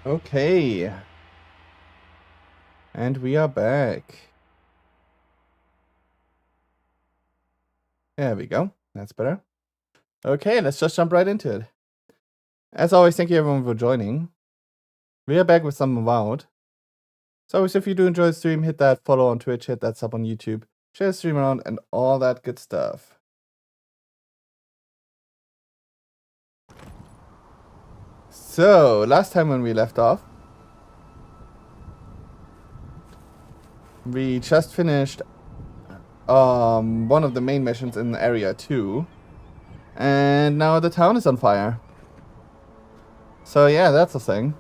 Okay. And we are back. There we go. That's better. Okay, let's just jump right into it. As always, thank you everyone for joining. We are back with some Avowed. So if you do enjoy the stream, hit that follow on Twitch, hit that sub on YouTube, share the stream around, and all that good stuff. So, last time when we left off, we just finished one of the main missions in Area 2. And now the town is on fire. So yeah, that's a thing.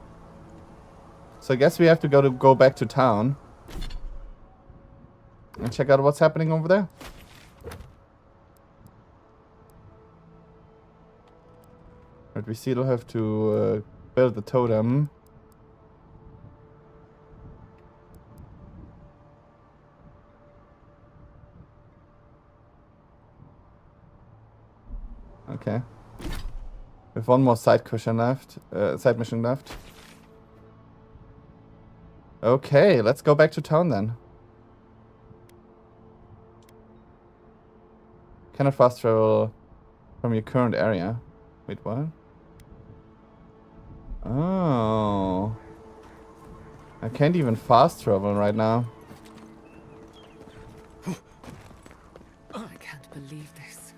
So I guess we have to go back to town and check out what's happening over there. But we still have to build the totem. Okay. We have one more side mission left. Okay, let's go back to town then. Cannot fast travel from your current area. Wait, what? Oh. I can't even fast travel right now. I can't believe this.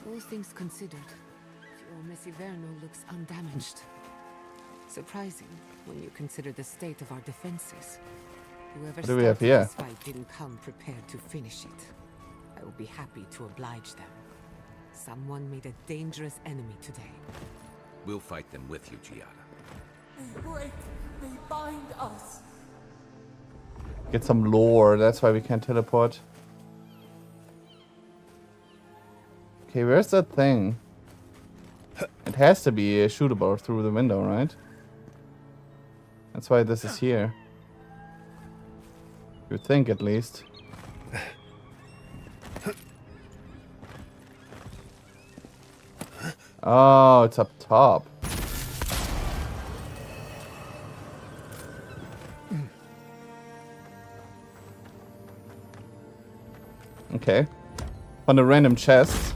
All things considered, Fiume looks undamaged. Surprising when you consider the state of our defenses. Whoever What do we have started here? this fight didn't come prepared to finish it. I will be happy to oblige them. Someone made a dangerous enemy today. We'll fight them with you, Giada. They break, they bind us. Get some lore, that's why we can't teleport. Okay, where's that thing? It has to be shootable through the window, right? That's why this is here. You think, at least. Oh, it's up top. Okay. Found a random chest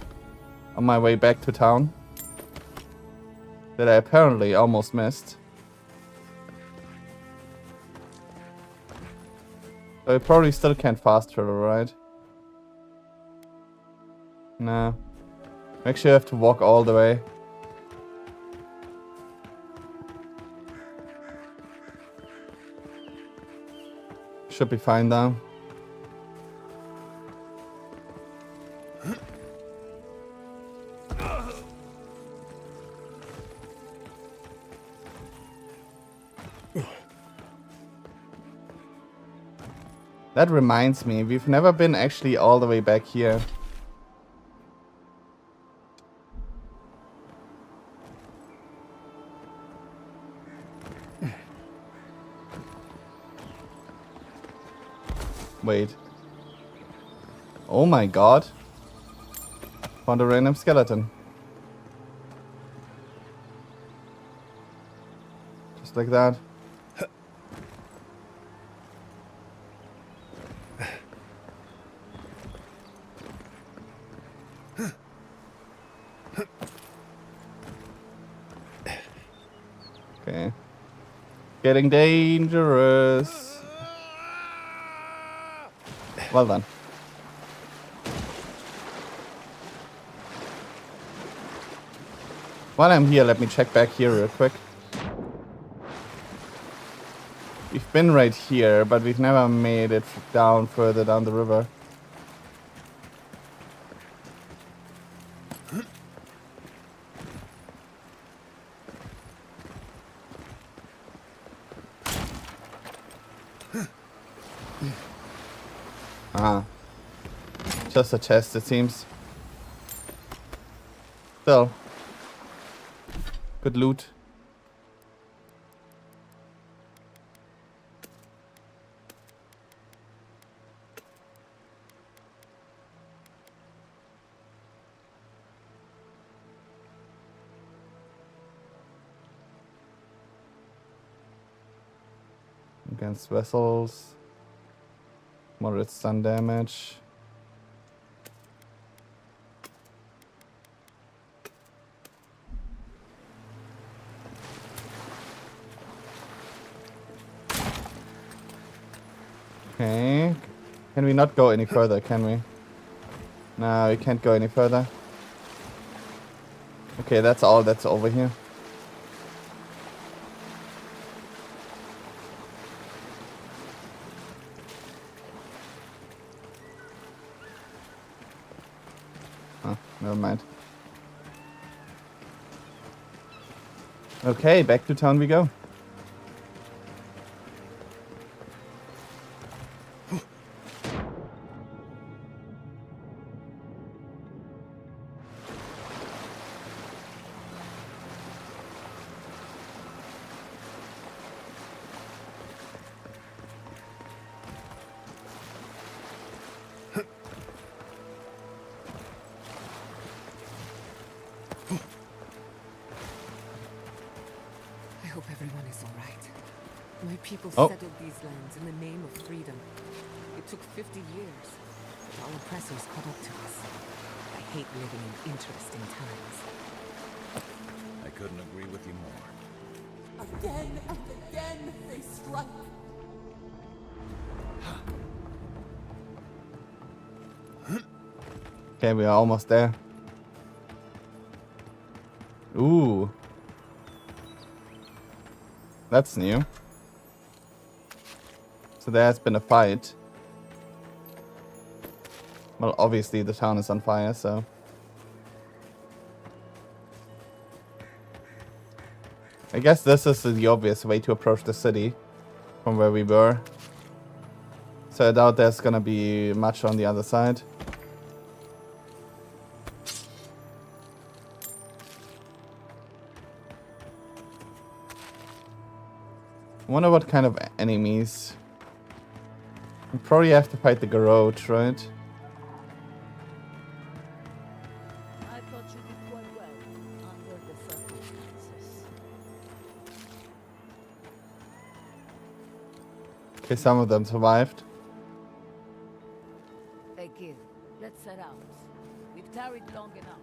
on my way back to town that I apparently almost missed. So I probably still can't fast travel, right? Nah. Actually, I have to walk all the way. Should be fine though. That reminds me, we've never been actually all the way back here. Wait. Oh my god. Found a random skeleton. Just like that. Okay. Getting dangerous. Well done. While I'm here, let me check back here real quick. We've been right here, but we've never made it down further down the river. Ah. Just a chest, it seems. Still. Good loot. Against vessels. Moderate stun damage. Okay. Can we not go any further, can we? No, we can't go any further. Okay, that's all that's over here. Oh, never mind. Okay, back to town we go. I hope everyone is all right. My people Oh. settled these lands in the name of freedom. It took 50 years, but our oppressors caught up to us. I hate living in interesting times. I couldn't agree with you more. Again and again they strike. Okay, we are almost there. Ooh. That's new. So there has been a fight. Well, obviously the town is on fire, so... I guess this is the obvious way to approach the city from where we were. So I doubt there's gonna be much on the other side. I wonder what kind of enemies. We probably have to fight the garrote, right? I thought you did quite well under the circumstances. Okay, some of them survived. Hey kid, let's set out. We've tarried long enough.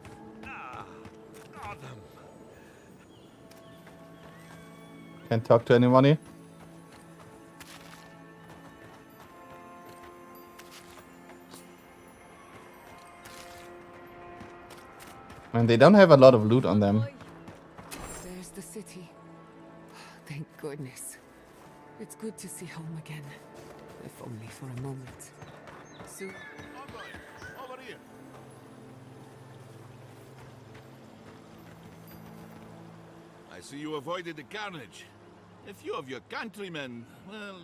Can't talk to anybody. And they don't have a lot of loot on them. There's the city. Thank goodness. It's good to see home again. If only for a moment. Soon. Over here. I see you avoided the carnage. A few of your countrymen, well,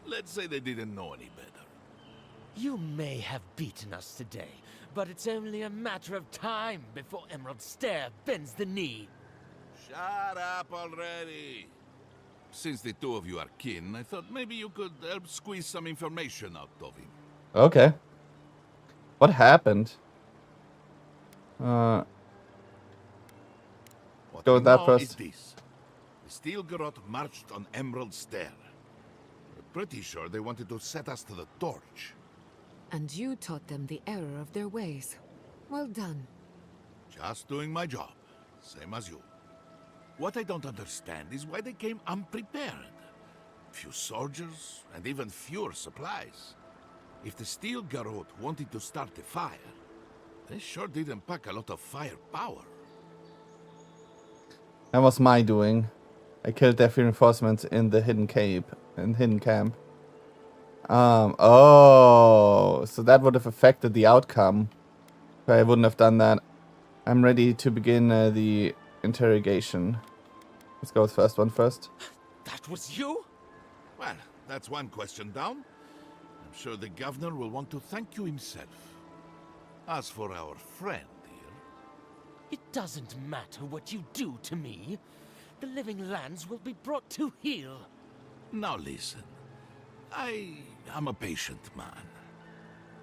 let's say they didn't know any better. You may have beaten us today, but it's only a matter of time before Emerald Stair bends the knee. Shut up already. Since the two of you are kin, I thought maybe you could help squeeze some information out of him. Okay. What happened? Go What with we that know first. is this. The Steel Garrote marched on Emerald Stair. We're pretty sure they wanted to set us to the torch. And you taught them the error of their ways. Well done. Just doing my job, same as you. What I don't understand is why they came unprepared. Few soldiers, and even fewer supplies. If the Steel Garrote wanted to start a fire, they sure didn't pack a lot of firepower. That was my doing. I killed their reinforcements in the hidden camp. Oh, so that would have affected the outcome. If I wouldn't have done that. I'm ready to begin the interrogation. Let's go with first one first. That was you? Well, that's one question down. I'm sure the governor will want to thank you himself. As for our friend here... It doesn't matter what you do to me. The living lands will be brought to heel. Now listen. I am a patient man.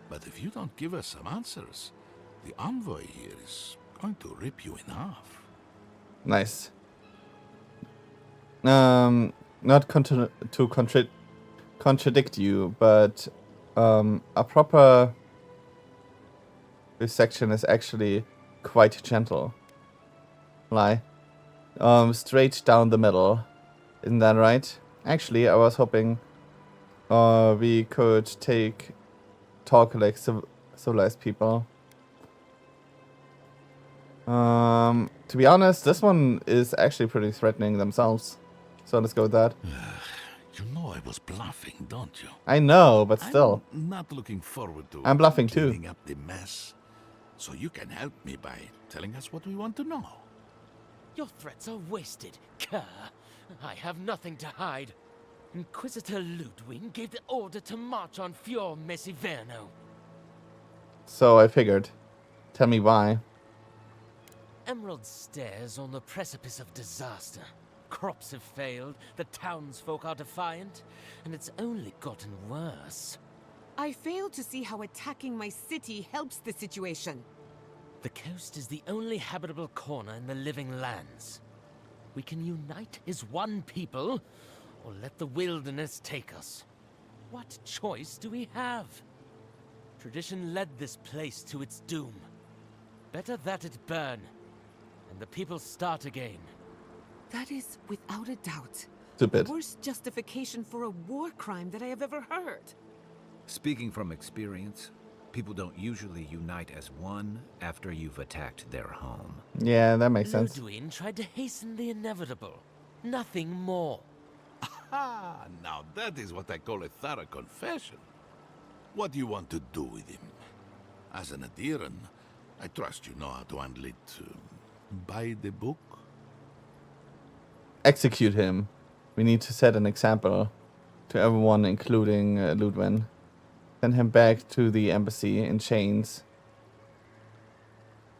But if you don't give us some answers, the envoy here is going to rip you in half. Nice. Not contradict you, but a proper section is actually quite gentle. Straight down the middle. Isn't that right? Actually, I was hoping we could talk like civilized people. To be honest, this one is actually pretty threatening themselves. So let's go with that. You know I was bluffing, don't you? I know, but still. I'm not looking forward to I'm bluffing too. cleaning up the mess. So you can help me by telling us what we want to know. Your threats are wasted, Kerr. I have nothing to hide. Inquisitor Ludwig gave the order to march on Fior Mesiverno. So I figured. Tell me why. Emerald stares on the precipice of disaster. Crops have failed, the townsfolk are defiant, and it's only gotten worse. I fail to see how attacking my city helps the situation. The coast is the only habitable corner in the living lands. We can unite as one people, or let the wilderness take us. What choice do we have? Tradition led this place to its doom. Better that it burn, and the people start again. That is, without a doubt, Stupid. the worst justification for a war crime that I have ever heard. Speaking from experience, people don't usually unite as one after you've attacked their home. Yeah, that makes sense. Ludwig tried to hasten the inevitable. Nothing more. Ah, now that is what I call a thorough confession. What do you want to do with him? As an adherent, I trust you know how to handle it by the book. Execute him. We need to set an example to everyone, including Ludwig. Send him back to the embassy in chains.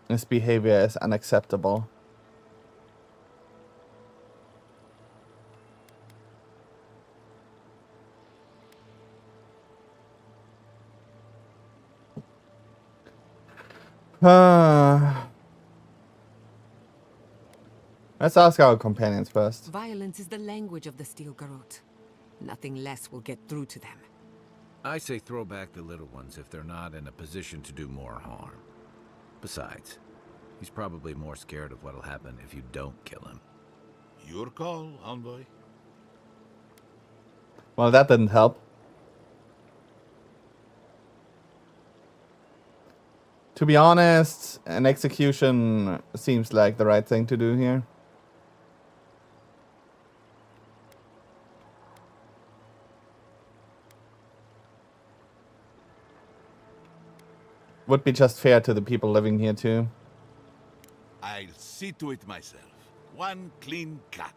His behavior is unacceptable. Let's ask our companions first. Violence is the language of the Steel Garrote. Nothing less will get through to them. I say throw back the little ones if they're not in a position to do more harm. Besides, he's probably more scared of what'll happen if you don't kill him. Your call, Envoy. Well, that didn't help. To be honest, an execution seems like the right thing to do here. Would be just fair to the people living here too. I'll see to it myself. One clean cut.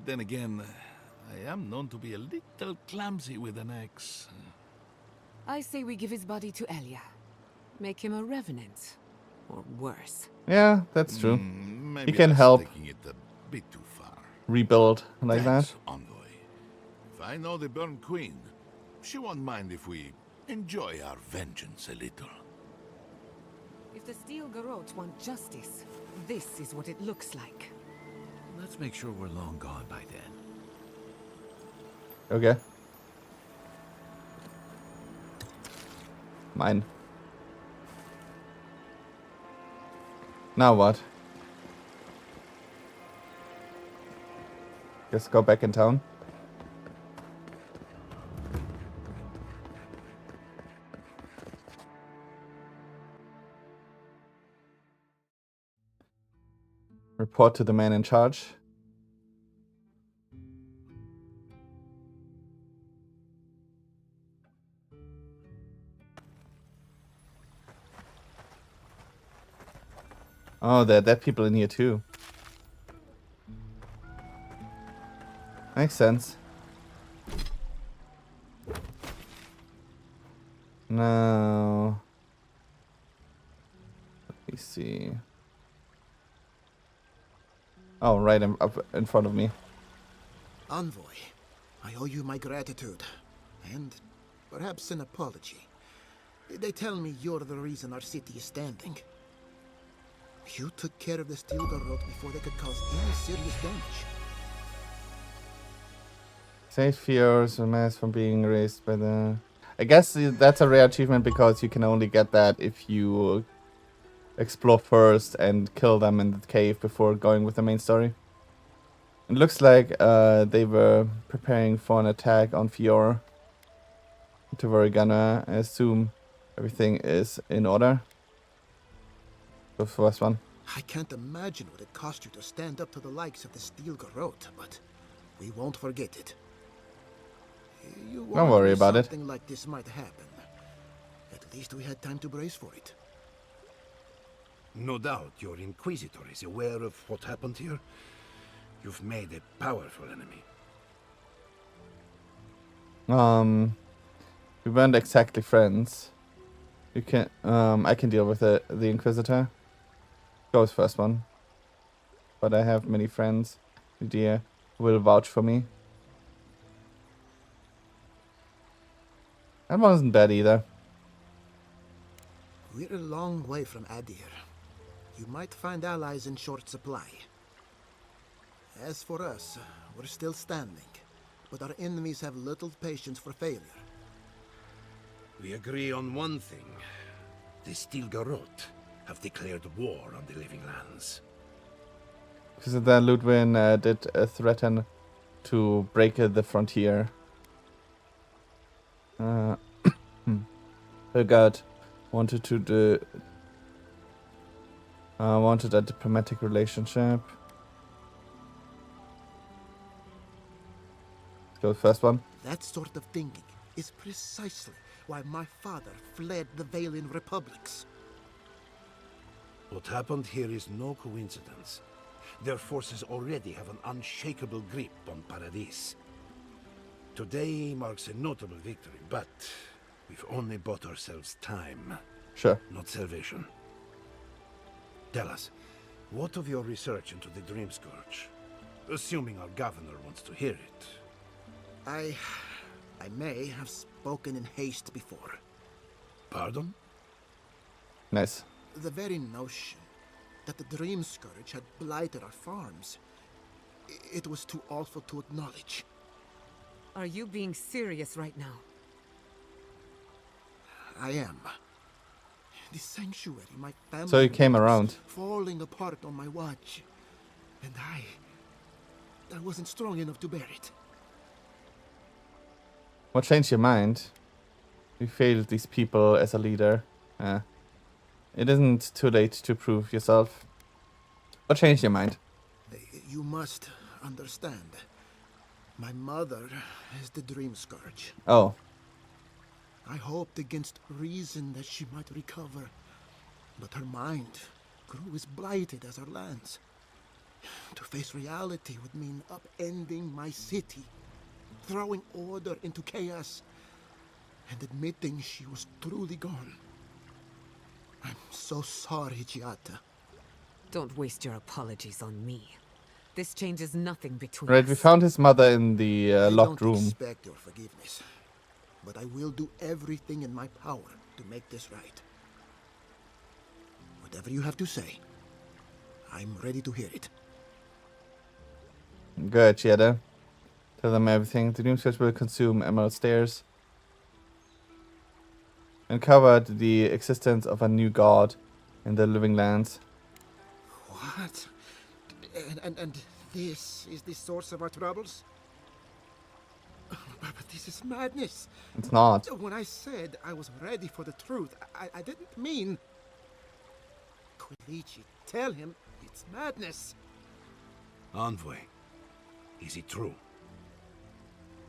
Then again, I am known to be a little clumsy with an axe. I say we give his body to Elia. Make him a revenant. Or worse. Yeah, that's true. Maybe He can that's help taking it a bit too far. rebuild like Thanks, that. Envoy. If I know the Burn Queen, she won't mind if we enjoy our vengeance a little. If the Steel Garrote want justice, this is what it looks like. Let's make sure we're long gone by then. Okay. Mine. Now what? Guess go back in town. Report to the man in charge. Oh, there are dead people in here too. Makes sense. Now, let me see. Oh, right up in front of me. Envoy, I owe you my gratitude, and perhaps an apology. They tell me you're the reason our city is standing. You took care of the Steel Garrote before they could cause any serious damage. Save fears a mass from being erased by the... I guess that's a rare achievement because you can only get that if you explore first and kill them in the cave before going with the main story. It looks like they were preparing for an attack on Eora. To where we're gonna assume everything is in order. The first one. I can't imagine what it cost you to stand up to the likes of the Steel Garrote, but we won't forget it. You Don't warned worry me about it. something like this might happen. At least we had time to brace for it. No doubt your Inquisitor is aware of what happened here. You've made a powerful enemy. We weren't exactly friends. You can I can deal with the Inquisitor. Goes first one. But I have many friends who will vouch for me. That wasn't bad either. We're a long way from Adir. You might find allies in short supply. As for us, we're still standing, but our enemies have little patience for failure. We agree on one thing. The Steel Garrote have declared war on the Living Lands. Because then Ludwig did threaten to break the frontier. Hilgard wanted to wanted a diplomatic relationship. Let's go with the first one. That sort of thinking is precisely why my father fled the Valian republics. What happened here is no coincidence. Their forces already have an unshakable grip on Paradis. Today marks a notable victory, but we've only bought ourselves time, Sure. not salvation. Tell us, what of your research into the Dream Scourge? Assuming our governor wants to hear it. I may have spoken in haste before. Pardon? Nice. The very notion that the Dream Scourge had blighted our farms, it was too awful to acknowledge. Are you being serious right now? I am. The sanctuary my family... So you came around. ...falling apart on my watch. And I wasn't strong enough to bear it. What changed your mind? You failed these people as a leader. It isn't too late to prove yourself. What changed your mind? You must understand. My mother is the Dream Scourge. Oh. I hoped against reason that she might recover, but her mind grew as blighted as our lands. To face reality would mean upending my city, throwing order into chaos, and admitting she was truly gone. I'm so sorry, Giata. Don't waste your apologies on me. This changes nothing between Right, us. we found his mother in the locked I don't room. expect your forgiveness, but I will do everything in my power to make this right. Whatever you have to say, I'm ready to hear it. Good, Jeda. Tell them everything. The Doom Scourge will consume Emerald Stairs. Uncovered the existence of a new god in the Living Lands. What? And this is the source of our troubles? But this is madness. It's not. When I said I was ready for the truth, I didn't mean... Quilici, tell him it's madness. Envoy, is it true?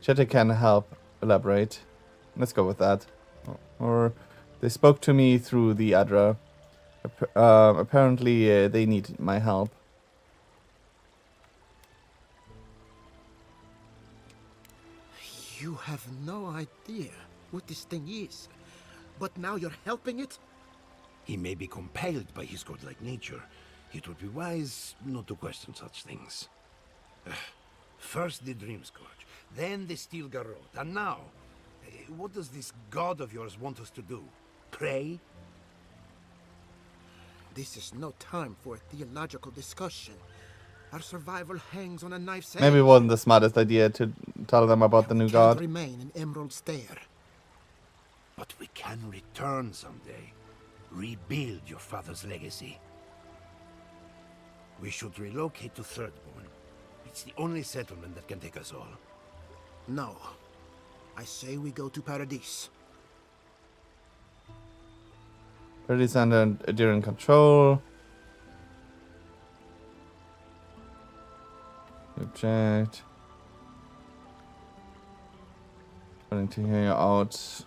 Jetta can help elaborate. Let's go with that. Or they spoke to me through the Adra. Apparently they need my help. You have no idea what this thing is, but now you're helping it? He may be compelled by his godlike nature. It would be wise not to question such things. First the Dream Scourge, then the Steel Garrote, and now, what does this god of yours want us to do? Pray? This is no time for a theological discussion. Our survival hangs on a knife's edge. Maybe it wasn't the smartest idea to tell them about the new We god. can't remain in Emerald Stair. But we can return someday. Rebuild your father's legacy. We should relocate to Thirdborn. It's the only settlement that can take us all. No. I say we go to Paradise. Pretty under Adirian control. Object. Trying to hear you out.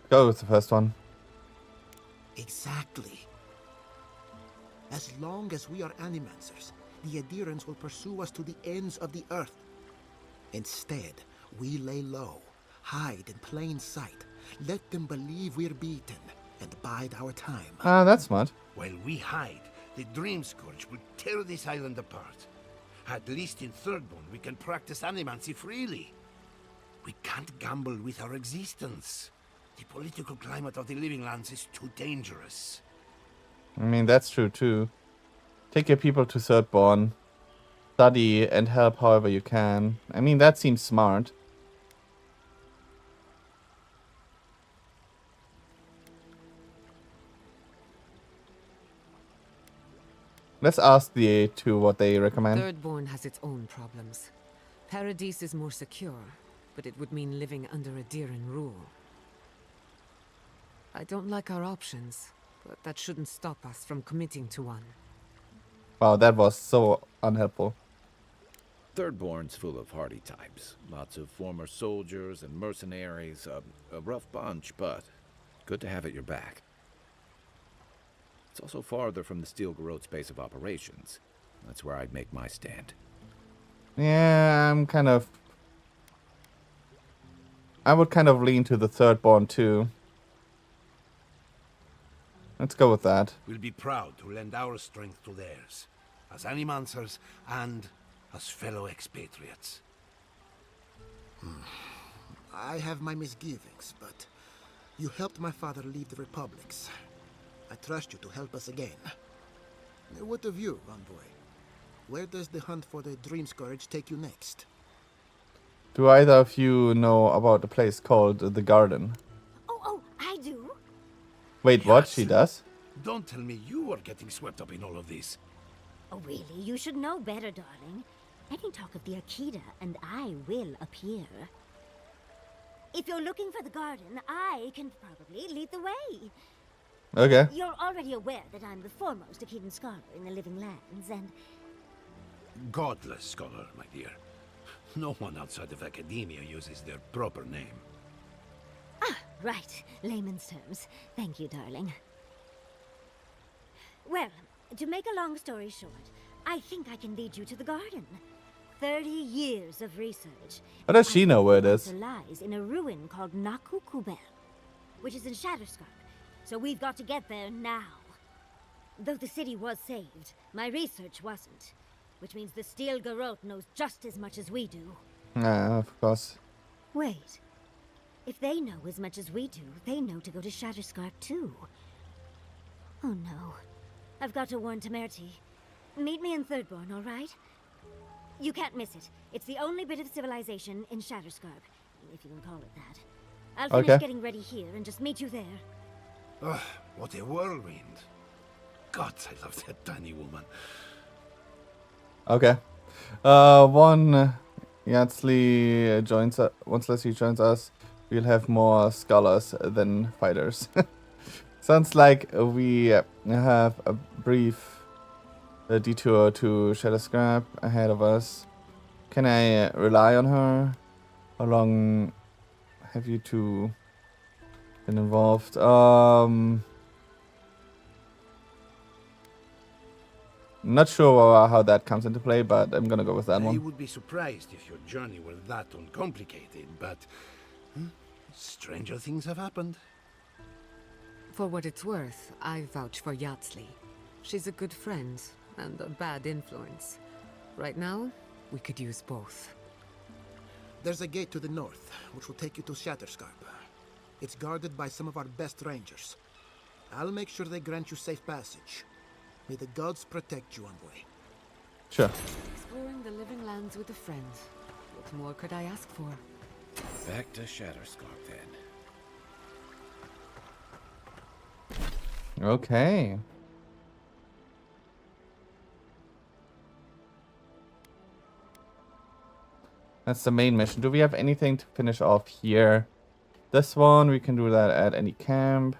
Go with the first one. Exactly. As long as we are Animancers, the Adherents will pursue us to the ends of the earth. Instead, we lay low, hide in plain sight, let them believe we're beaten, and bide our time. Ah, that's smart. While we hide, the Dream Scourge will tear this island apart. At least in Thirdborn, we can practice animancy freely. We can't gamble with our existence. The political climate of the Living Lands is too dangerous. I mean, that's true too. Take your people to Thirdborn. Study and help however you can. I mean, that seems smart. Let's ask the two what they recommend. Thirdborn has its own problems. Paradise is more secure, but it would mean living under Adirian rule. I don't like our options, but that shouldn't stop us from committing to one. Wow, that was so unhelpful. Thirdborn's full of hardy types. Lots of former soldiers and mercenaries. A rough bunch, but good to have at your back. It's also farther from the Steel Garrote space of operations. That's where I'd make my stand. Yeah, I would kind of lean to the Thirdborn too. Let's go with that. We'll be proud to lend our strength to theirs, as Animancers and as fellow expatriates. I have my misgivings, but you helped my father leave the Republics. I trust you to help us again. What of you, Envoy? Where does the hunt for the Dream Scourge take you next? Do either of you know about a place called the Garden? Oh, I do. Wait, what? Yes. She does? Don't tell me you are getting swept up in all of this. Oh, really? You should know better, darling. Any talk of the Akita, and I will appear. If you're looking for the garden, I can probably lead the way. Okay. You're already aware that I'm the foremost Akitan scholar in the Living Lands, and... Godless scholar, my dear. No one outside of academia uses their proper name. Ah, right. Layman's terms. Thank you, darling. Well, to make a long story short, I think I can lead you to the garden. 30 years of research. How does she know where it is? The lies in a ruin called Nakukubel, which is in Shatterscarp. So we've got to get there now. Though the city was saved, my research wasn't. Which means the Steel Garrote knows just as much as we do. Yeah, of course. Wait. If they know as much as we do, they know to go to Shatterscarp too. Oh no. I've got to warn Temerity. Meet me in Thirdborn, all right? You can't miss it. It's the only bit of civilization in Shatterscarp, if you can call it that. I'll finish getting ready here and just meet you there. Ugh, what a whirlwind. God, I love that tiny woman. Okay. Once Leslie joins us, we'll have more scholars than fighters. Sounds like we have a brief detour to Shatterscarp ahead of us. Can I rely on her? How long have you two been involved? Not sure how that comes into play, but I'm gonna go with that I one. would be surprised if your journey were that uncomplicated, but stranger things have happened. For what it's worth, I vouch for Yatsley. She's a good friend and a bad influence. Right now, we could use both. There's a gate to the north, which will take you to Shatterscarp. It's guarded by some of our best rangers. I'll make sure they grant you safe passage. May the gods protect you, envoy. Sure. Exploring the living lands with a friend. What more could I ask for? Back to Shatterscarp then. Okay. That's the main mission. Do we have anything to finish off here? This one, we can do that at any camp.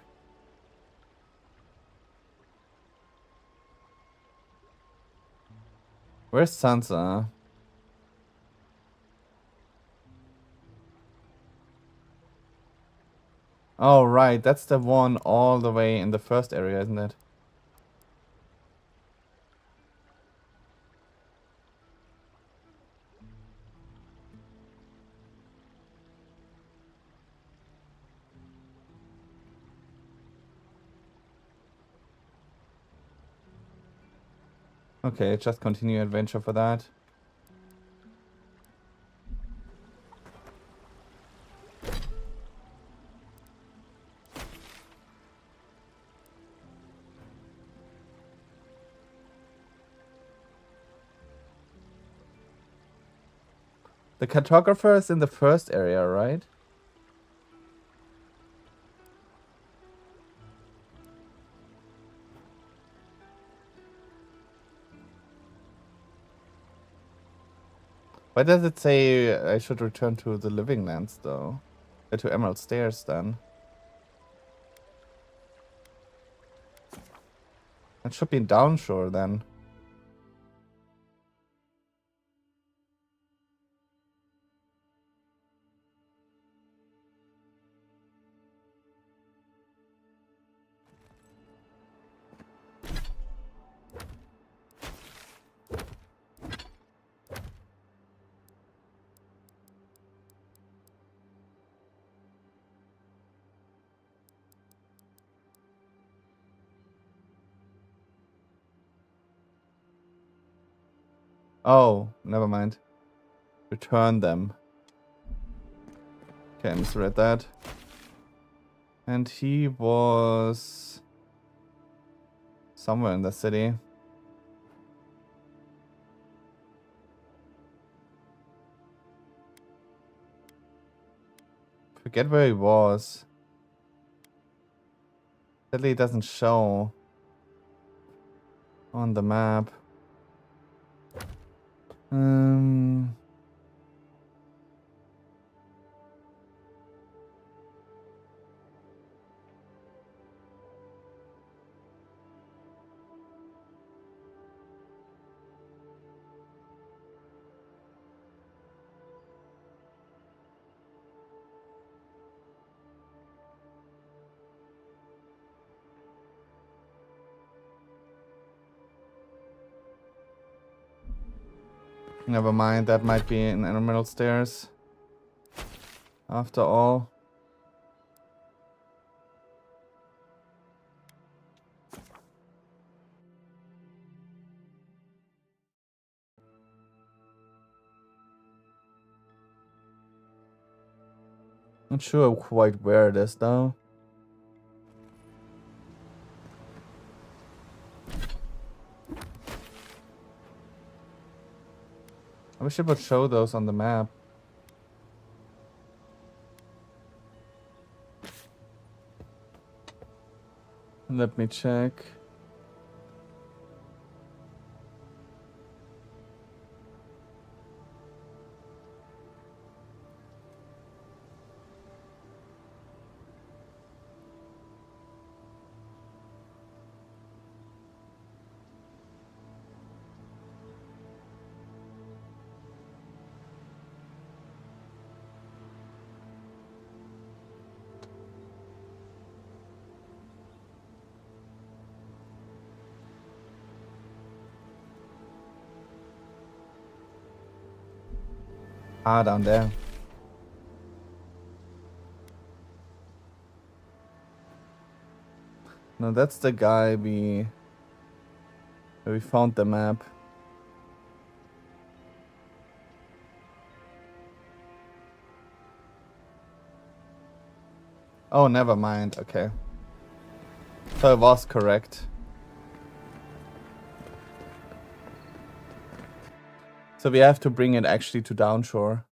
Where's Sansa? Oh, right. That's the one all the way in the first area, isn't it? Okay, just continue adventure for that. The cartographer is in the first area, right? Why does it say I should return to the living lands, though? To Emerald Stairs, then. It should be in Downshore, then. Oh, never mind. Return them. Okay, I misread that. And he was somewhere in the city. Forget where he was. Sadly, it doesn't show on the map. Never mind, that might be in Emerald Stairs. After all. Not sure quite where it is, though. I wish it would show those on the map. Let me check. Ah, down there. No, that's the guy we found the map. Oh, never mind. Okay. So it was correct. So we have to bring it actually to Downshore.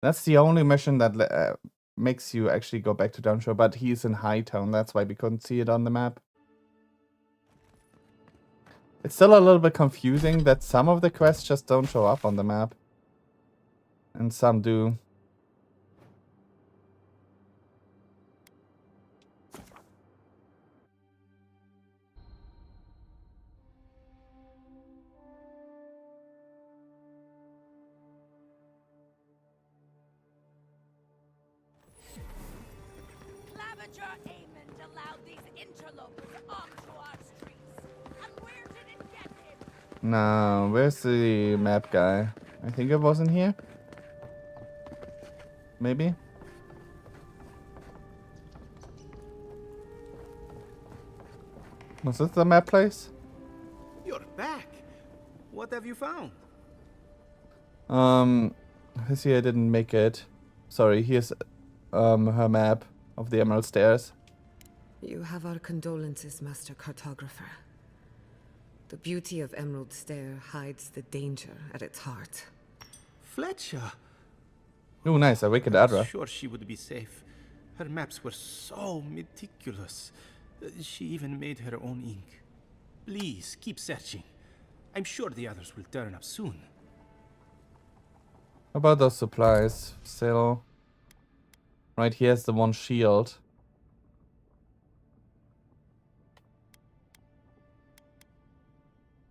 That's the only mission that makes you actually go back to Downshore, but he's in Hightown. That's why we couldn't see it on the map. It's still a little bit confusing that some of the quests just don't show up on the map. And some do. Claviger Aemond allowed these interlopers onto our streets. And where did it get him? No, where's the map guy? I think it wasn't here. Maybe? Was this the map place? You're back. What have you found? This year I didn't make it. Sorry, here's her map of the Emerald Stairs. You have our condolences, Master Cartographer. The beauty of Emerald Stair hides the danger at its heart. Fletcher. Oh, nice, a wicked I'm Adra. sure she would be safe. Her maps were so meticulous. She even made her own ink. Please, keep searching. I'm sure the others will turn up soon. How about those supplies? Still. Right here's the one shield.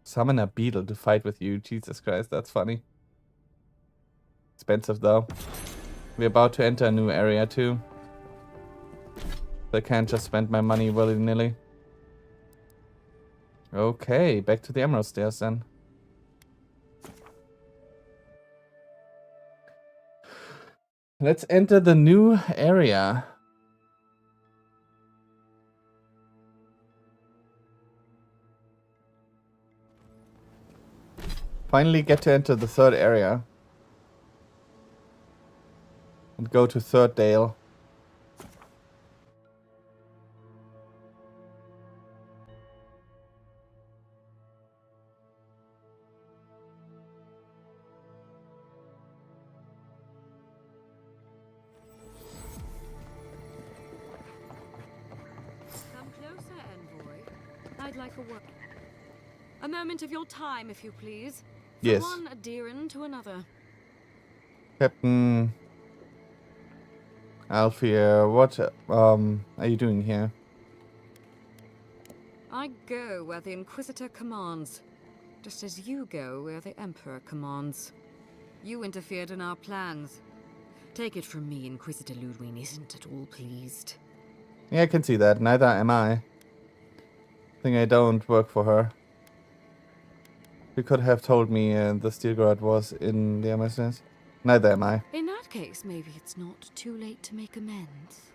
Summon a beetle to fight with you. Jesus Christ, that's funny. Expensive though. We're about to enter a new area too. I can't just spend my money willy-nilly. Okay, back to the Emerald Stairs then. Let's enter the new area. Finally get to enter the third area. And go to Third Dale. Come closer, envoy. I'd like a word. A moment of your time, if you please. From Yes. one adherent to another. Captain Alfia, what are you doing here? I go where the Inquisitor commands, just as you go where the Emperor commands. You interfered in our plans. Take it from me, Inquisitor Ludwig isn't at all pleased. Yeah, I can see that. Neither am I. Think I don't work for her. You could have told me the Steel Guard was in the MSS. Neither am I. In that case, maybe it's not too late to make amends.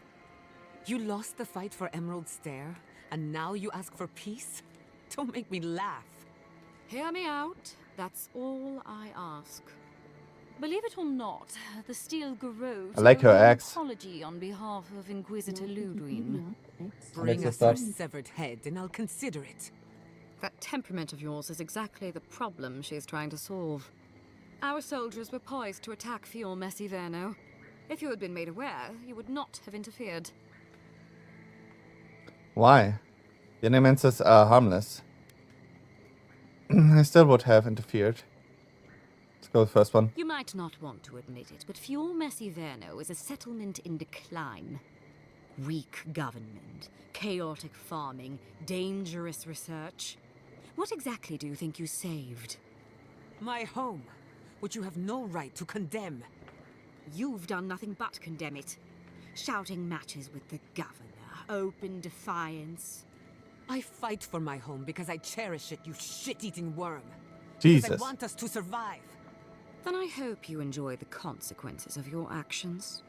You lost the fight for Emerald Stair, and now you ask for peace? Don't make me laugh. Hear me out. That's all I ask. Believe it or not, the Steel Garrote I like her axe. apology on behalf of Inquisitor Ludwig. Bring Alexa, us her stop. severed head, and I'll consider it. That temperament of yours is exactly the problem she's trying to solve. Our soldiers were poised to attack Fior Messiverno. If you had been made aware, you would not have interfered. Why? The Nemesis are harmless. I still would have interfered. Let's go with the first one. You might not want to admit it, but Fior Messiverno is a settlement in decline. Weak government, chaotic farming, dangerous research. What exactly do you think you saved? My home, which you have no right to condemn. You've done nothing but condemn it. Shouting matches with the governor, open defiance. I fight for my home because I cherish it, you shit-eating worm. Jesus. Because I want us to survive. Then I hope you enjoy the consequences of your actions.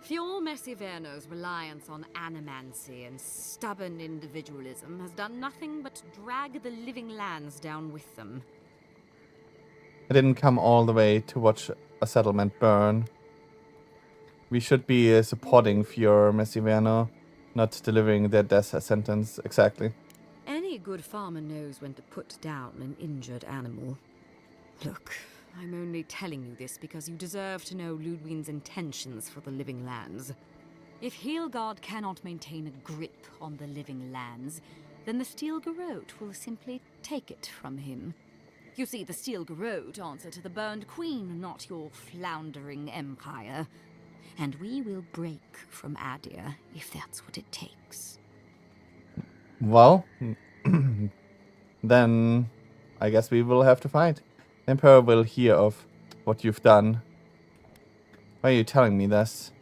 Fior Messiverno's reliance on animancy and stubborn individualism has done nothing but drag the living lands down with them. I didn't come all the way to watch a settlement burn. We should be supporting Fior Messiverno. not delivering their death sentence exactly. Any good farmer knows when to put down an injured animal. Look, I'm only telling you this because you deserve to know Ludwig's intentions for the living lands. If Heelgard cannot maintain a grip on the living lands, then the Steel Garrote will simply take it from him. You see, the Steel Garrote answer to the Burned Queen, not your floundering empire. And we will break from Adir if that's what it takes. Well, then I guess we will have to fight. The Emperor will hear of what you've done. Why are you telling me this?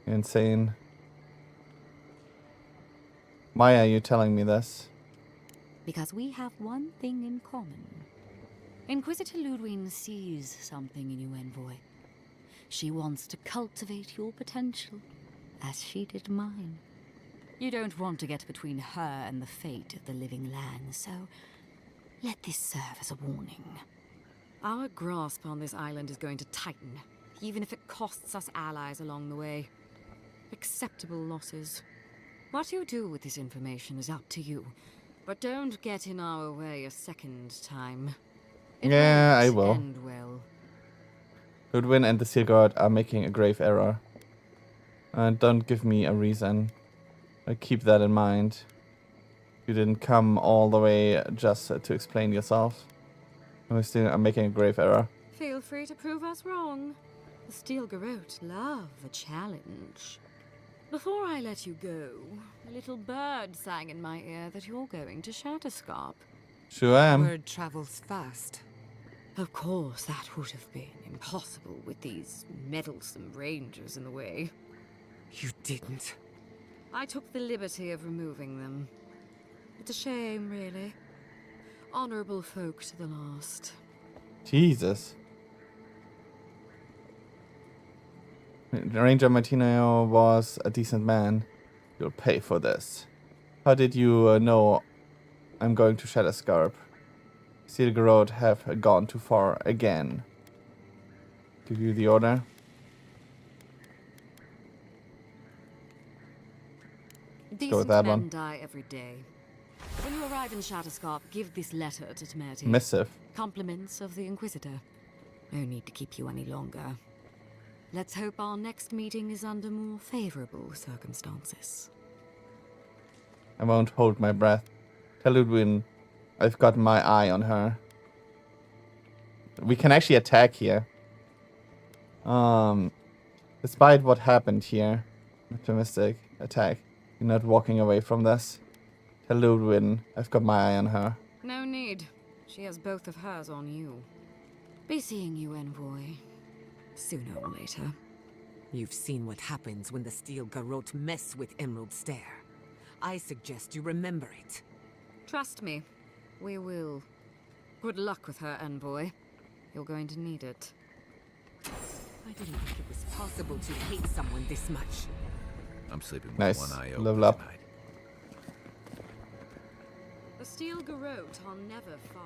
You're insane. Why are you telling me this? Because we have one thing in common. Inquisitor Ludwig sees something in you, Envoy. She wants to cultivate your potential, as she did mine. You don't want to get between her and the fate of the living land, so let this serve as a warning. Our grasp on this island is going to tighten, even if it costs us allies along the way. Acceptable losses. What you do with this information is up to you, but don't get in our way a second time. Yeah, I will. End well. Ludwig and the Steel Guard are making a grave error. Don't give me a reason. Keep that in mind. You didn't come all the way just to explain yourself. We're still making a grave error. Feel free to prove us wrong. The Steel Garrote love a challenge. Before I let you go, a little bird sang in my ear that you're going to Shatterscarp. Sure am. Word travels fast. Of course, that would have been impossible with these meddlesome rangers in the way. You didn't. I took the liberty of removing them. It's a shame, really. Honorable folk to the last. Jesus. Ranger Martino was a decent man. You'll pay for this. How did you know I'm going to Shatterscarp? Steel Garrote have gone too far again. Give you the order. Go with that Decent men one. die every day. When you arrive in Shatterscarp, give this letter to Temerity. Missive. Compliments of the Inquisitor. No need to keep you any longer. Let's hope our next meeting is under more favorable circumstances. I won't hold my breath. Tell Ludwig I've got my eye on her. We can actually attack here. Despite what happened here, optimistic attack. You're not walking away from this. Tell Ludwig I've got my eye on her. No need. She has both of hers on you. Be seeing you, Envoy. Sooner or later. You've seen what happens when the Steel Garrote mess with Emerald Stair. I suggest you remember it. Trust me, we will. Good luck with her, Envoy. You're going to need it. I didn't think it was possible to hate someone this much. I'm sleeping with Nice. one eye open Level up. tonight. The Steel Garrote are never far.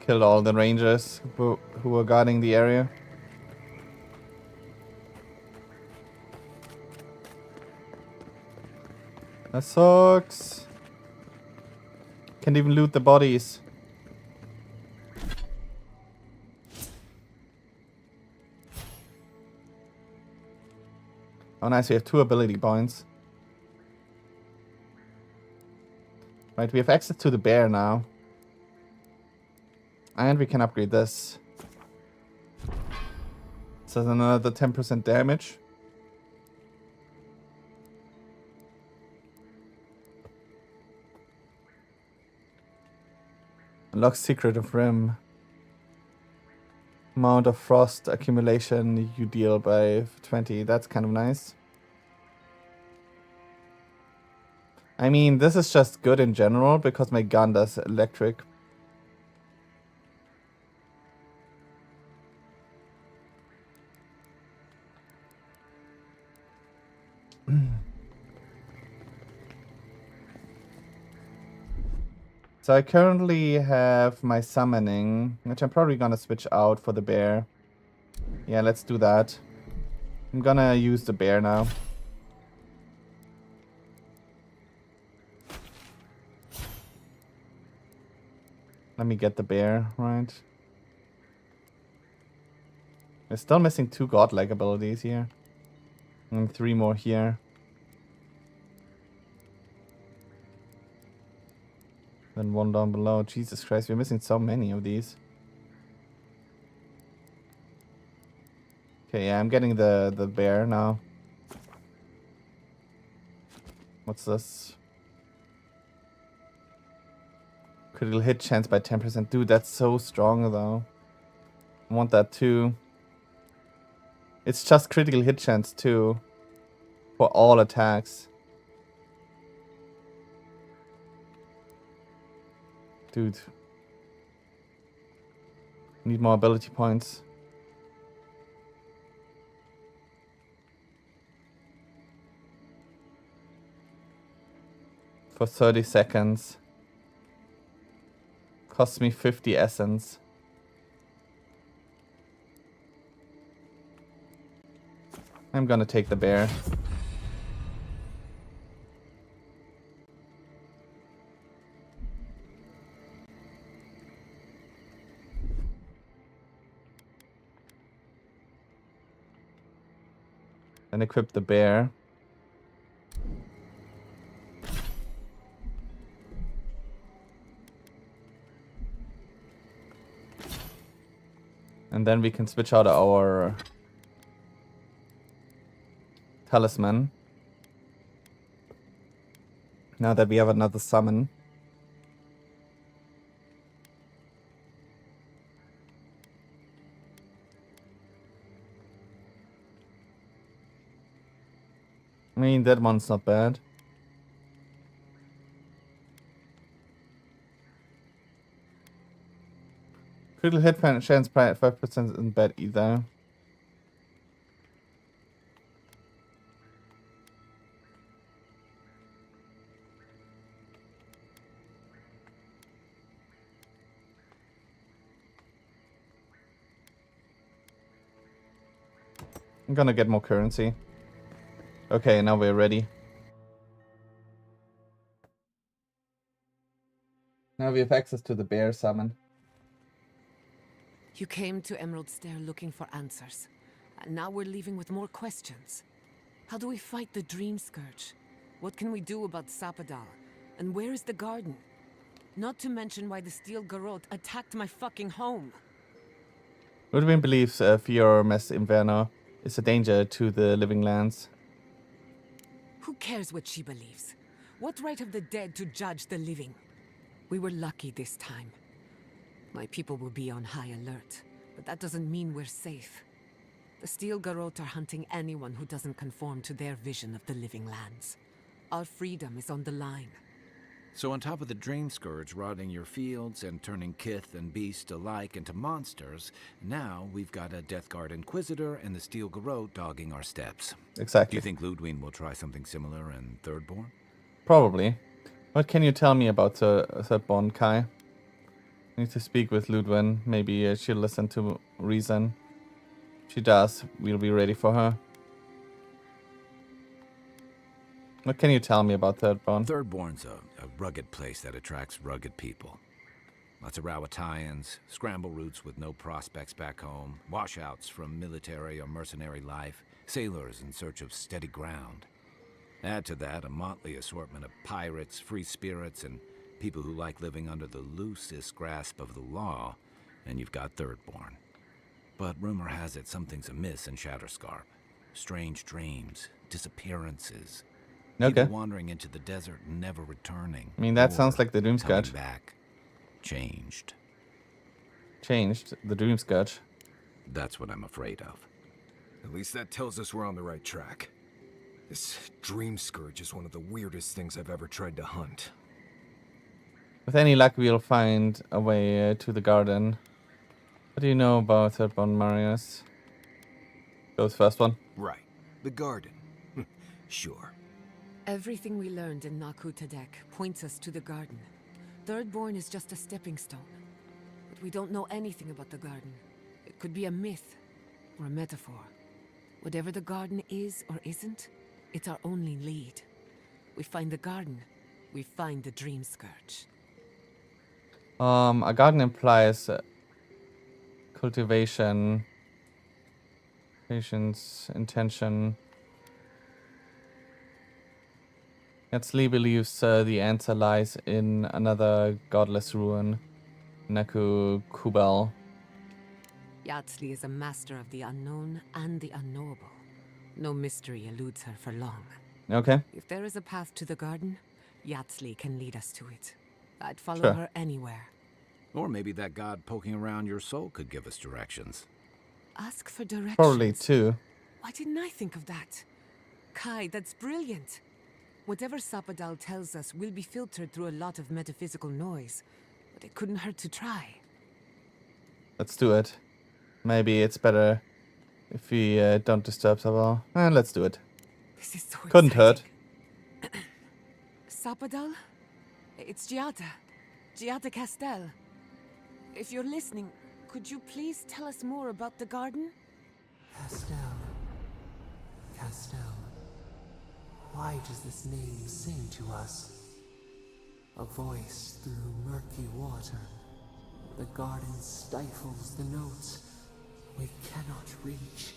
Killed all the rangers who were guarding the area. That sucks. Can't even loot the bodies. Oh nice, we have 2 ability points. Right, we have access to the bear now. And we can upgrade this. So another 10% damage. Unlock Secret of Rim. Amount of frost accumulation you deal by 20. That's kind of nice. I mean, this is just good in general because my gun does electric. So I currently have my summoning, which I'm probably gonna switch out for the bear. Yeah, let's do that. I'm gonna use the bear now. Let me get the bear, right? We're still missing 2 godlike abilities here. And 3 more here. Then 1 down below. Jesus Christ, we're missing so many of these. Okay, yeah, I'm getting the bear now. What's this? Critical hit chance by 10%. Dude, that's so strong though. I want that too. It's just critical hit chance too. For all attacks. Dude. Need more ability points. For 30 seconds. Costs me 50 essence. I'm gonna take the bear. And equip the bear. And then we can switch out our talisman. Now that we have another summon. I mean, that one's not bad. Critical hit chance 5% isn't bad either. I'm gonna get more currency. Okay, now we're ready. Now we have access to the bear summon. You came to Emerald Stair looking for answers. And now we're leaving with more questions. How do we fight the Dream Scourge? What can we do about Sapadal? And where is the garden? Not to mention why the Steel Garrote attacked my fucking home. Ludwig believes Fior Mess Inverno is a danger to the living lands. Who cares what she believes? What right have the dead to judge the living? We were lucky this time. My people will be on high alert, but that doesn't mean we're safe. The Steel Garrote are hunting anyone who doesn't conform to their vision of the living lands. Our freedom is on the line. So on top of the Dream Scourge rotting your fields and turning kith and beast alike into monsters, now we've got a Death Guard Inquisitor and the Steel Garrote dogging our steps. Exactly. Do you think Ludwig will try something similar in Thirdborn? Probably. What can you tell me about Thirdborn, Kai? I need to speak with Ludwig. Maybe she'll listen to reason. If she does, we'll be ready for her. What can you tell me about Thirdborn? Thirdborn's a rugged place that attracts rugged people. Lots of Rawatayans, scramble routes with no prospects back home, washouts from military or mercenary life, sailors in search of steady ground. Add to that a motley assortment of pirates, free spirits, and people who like living under the loosest grasp of the law, and you've got Thirdborn. But rumor has it something's amiss in Shatterscarp. Strange dreams, disappearances. Okay. People wandering into the desert and never returning. I mean, that sounds like the Dream Scourge. Back. Changed. Changed? The Dream Scourge? That's what I'm afraid of. At least that tells us we're on the right track. This Dream Scourge is one of the weirdest things I've ever tried to hunt. With any luck, we'll find a way to the garden. What do you know about Thirdborn, Marius? Goes first one. Right. The garden. Sure. Everything we learned in Naku Tadek points us to the garden. Thirdborn is just a stepping stone. But we don't know anything about the garden. It could be a myth. or a metaphor. Whatever the garden is or isn't, it's our only lead. We find the garden, we find the Dream Scourge. A garden implies cultivation, patience, intention. Yatsli believes the answer lies in another godless ruin, Naku Kubal. Yatsli is a master of the unknown and the unknowable. No mystery eludes her for long. Okay. If there is a path to the garden, Yatsli can lead us to it. I'd follow Sure. her anywhere. Or maybe that god poking around your soul could give us directions. Ask for directions. Probably two. Why didn't I think of that? Kai, that's brilliant. Whatever Sapadal tells us will be filtered through a lot of metaphysical noise, but it couldn't hurt to try. Let's do it. Maybe it's better if we don't disturb Sapadal. Let's do it. This is so Couldn't hurt. Sapadal? It's Giada Castel. If you're listening, could you please tell us more about the garden? Castel. Why does this name sing to us? A voice through murky water. The garden stifles the notes. We cannot reach.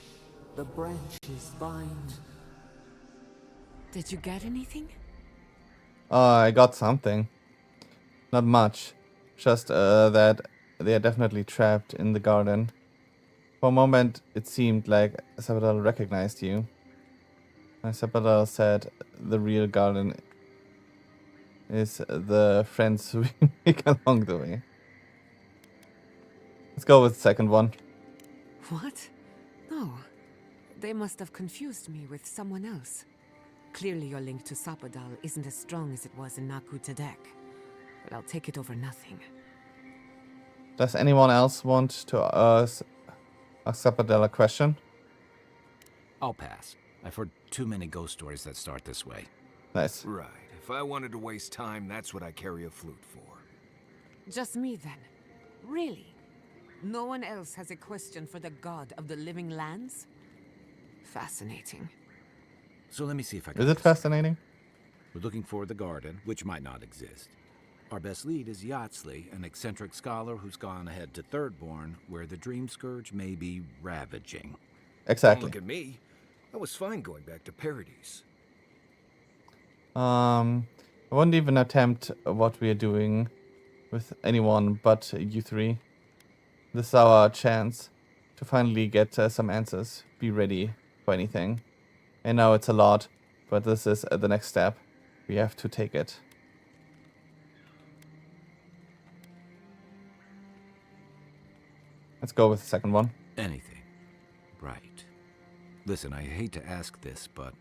The branches bind. Did you get anything? I got something. Not much. Just that they are definitely trapped in the garden. For a moment, it seemed like Sapadal recognized you. Sapadal said the real garden is the friends we make along the way. Let's go with the second one. What? No. They must have confused me with someone else. Clearly your link to Sapadal isn't as strong as it was in Naku Tadek. But I'll take it over nothing. Does anyone else want to ask Sapadal a question? I'll pass. I've heard too many ghost stories that start this way. Nice. Right. If I wanted to waste time, that's what I carry a flute for. Just me then. Really? No one else has a question for the god of the living lands? Fascinating. So let me see if I can... Is it fascinating? We're looking for the garden, which might not exist. Our best lead is Yatsli, an eccentric scholar who's gone ahead to Thirdborn, where the Dream Scourge may be ravaging. Exactly. Don't look at me. I was fine going back to Paradise. I won't even attempt what we are doing with anyone but you three. This is our chance to finally get some answers. Be ready for anything. I know it's a lot, but this is the next step. We have to take it. Let's go with the second one. Anything. Right. Listen, I hate to ask this, but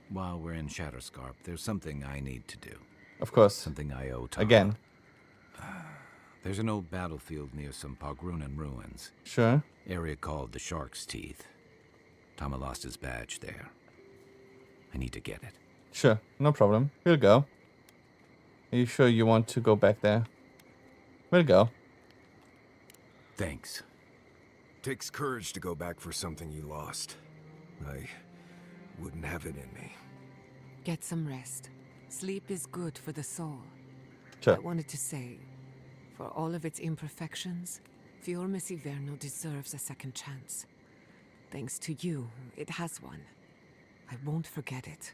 while we're in Shatterscarp, there's something I need to do. Of course. Something I owe Tama. Again. There's an old battlefield near some Pogrunan ruins. Sure. Area called the Shark's Teeth. Tama lost his badge there. I need to get it. Sure, no problem. We'll go. Are you sure you want to go back there? We'll go. Thanks. Takes courage to go back for something you lost. I wouldn't have it in me. Get some rest. Sleep is good for the soul. Sure. I wanted to say, for all of its imperfections, Fior Messiverno deserves a second chance. Thanks to you, it has one. I won't forget it.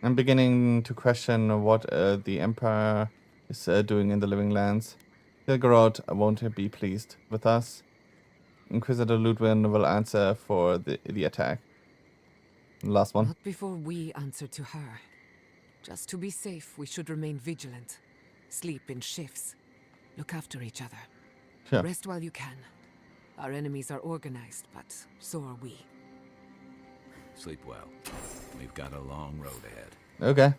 I'm beginning to question what the Empire is doing in the Living Lands. Gilgarod won't be pleased with us. Inquisitor Ludwin will answer for the attack. Last one. Not before we answer to her. Just to be safe, we should remain vigilant. Sleep in shifts. Look after each other. Sure. Rest while you can. Our enemies are organized, but so are we. Sleep well. We've got a long road ahead. Okay.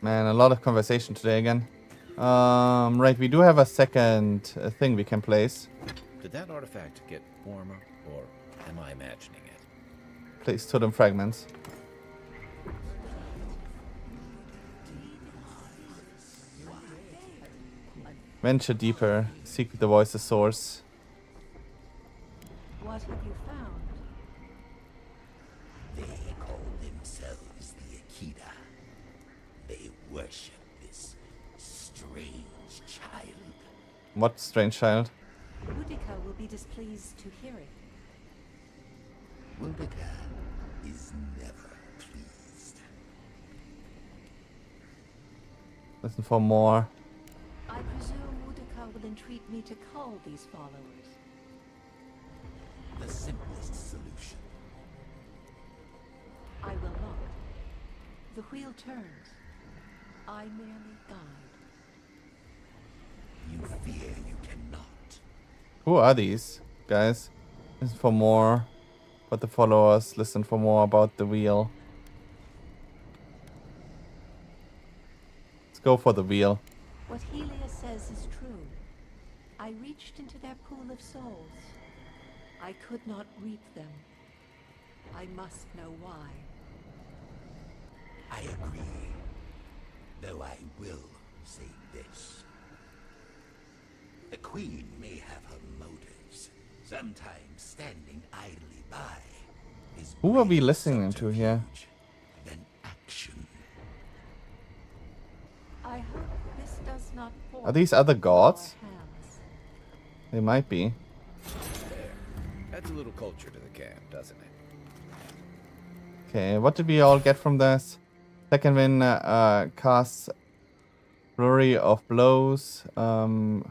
Man, a lot of conversation today again. Right, we do have a second thing we can place. Did that artifact get warmer, or am I imagining it? Place totem fragments. Venture deeper. Seek the voice's source. What have you found? They call themselves the Akita. They worship this strange child. What strange child? Boudica will be displeased to hear it. Boudica is never pleased. Listen for more. I presume Boudica will entreat me to call these followers. The simplest solution. I will not. The wheel turns. I merely guide. You fear you cannot. Who are these guys? Listen for more. But the followers listen for more about the wheel. Let's go for the wheel. What Helia says is true. I reached into their pool of souls. I could not reap them. I must know why. I agree. Though I will say this. The Queen may have her motives. Sometimes standing idly by is Who are we listening to here? than action. I hope this does not Are these other gods? hands. They might be. There. Adds a little culture to the camp, doesn't it? Okay, what did we all get from this? Second win casts Flurry of Blows, 2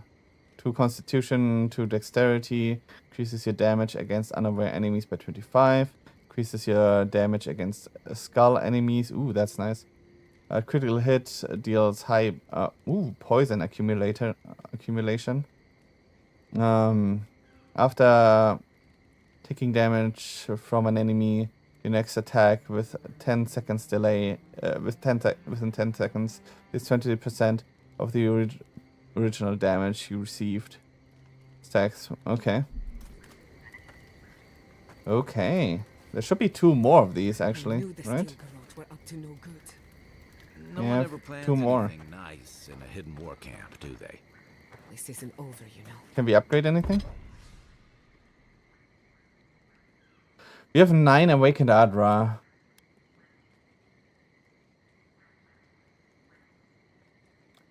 Constitution, 2 Dexterity, increases your damage against unaware enemies by 25, increases your damage against skull enemies. Ooh, that's nice. Critical hit deals high poison accumulation. After taking damage from an enemy, your next attack with 10 seconds delay, within 10 seconds is 20% of the original damage you received. Stacks. Okay. Okay. There should be 2 more of these actually, right? Were up to no good. No Yeah, one ever plans 2 more. anything nice in a hidden war camp, do they? This isn't over, you know. Can we upgrade anything? We have 9 Awakened Adra.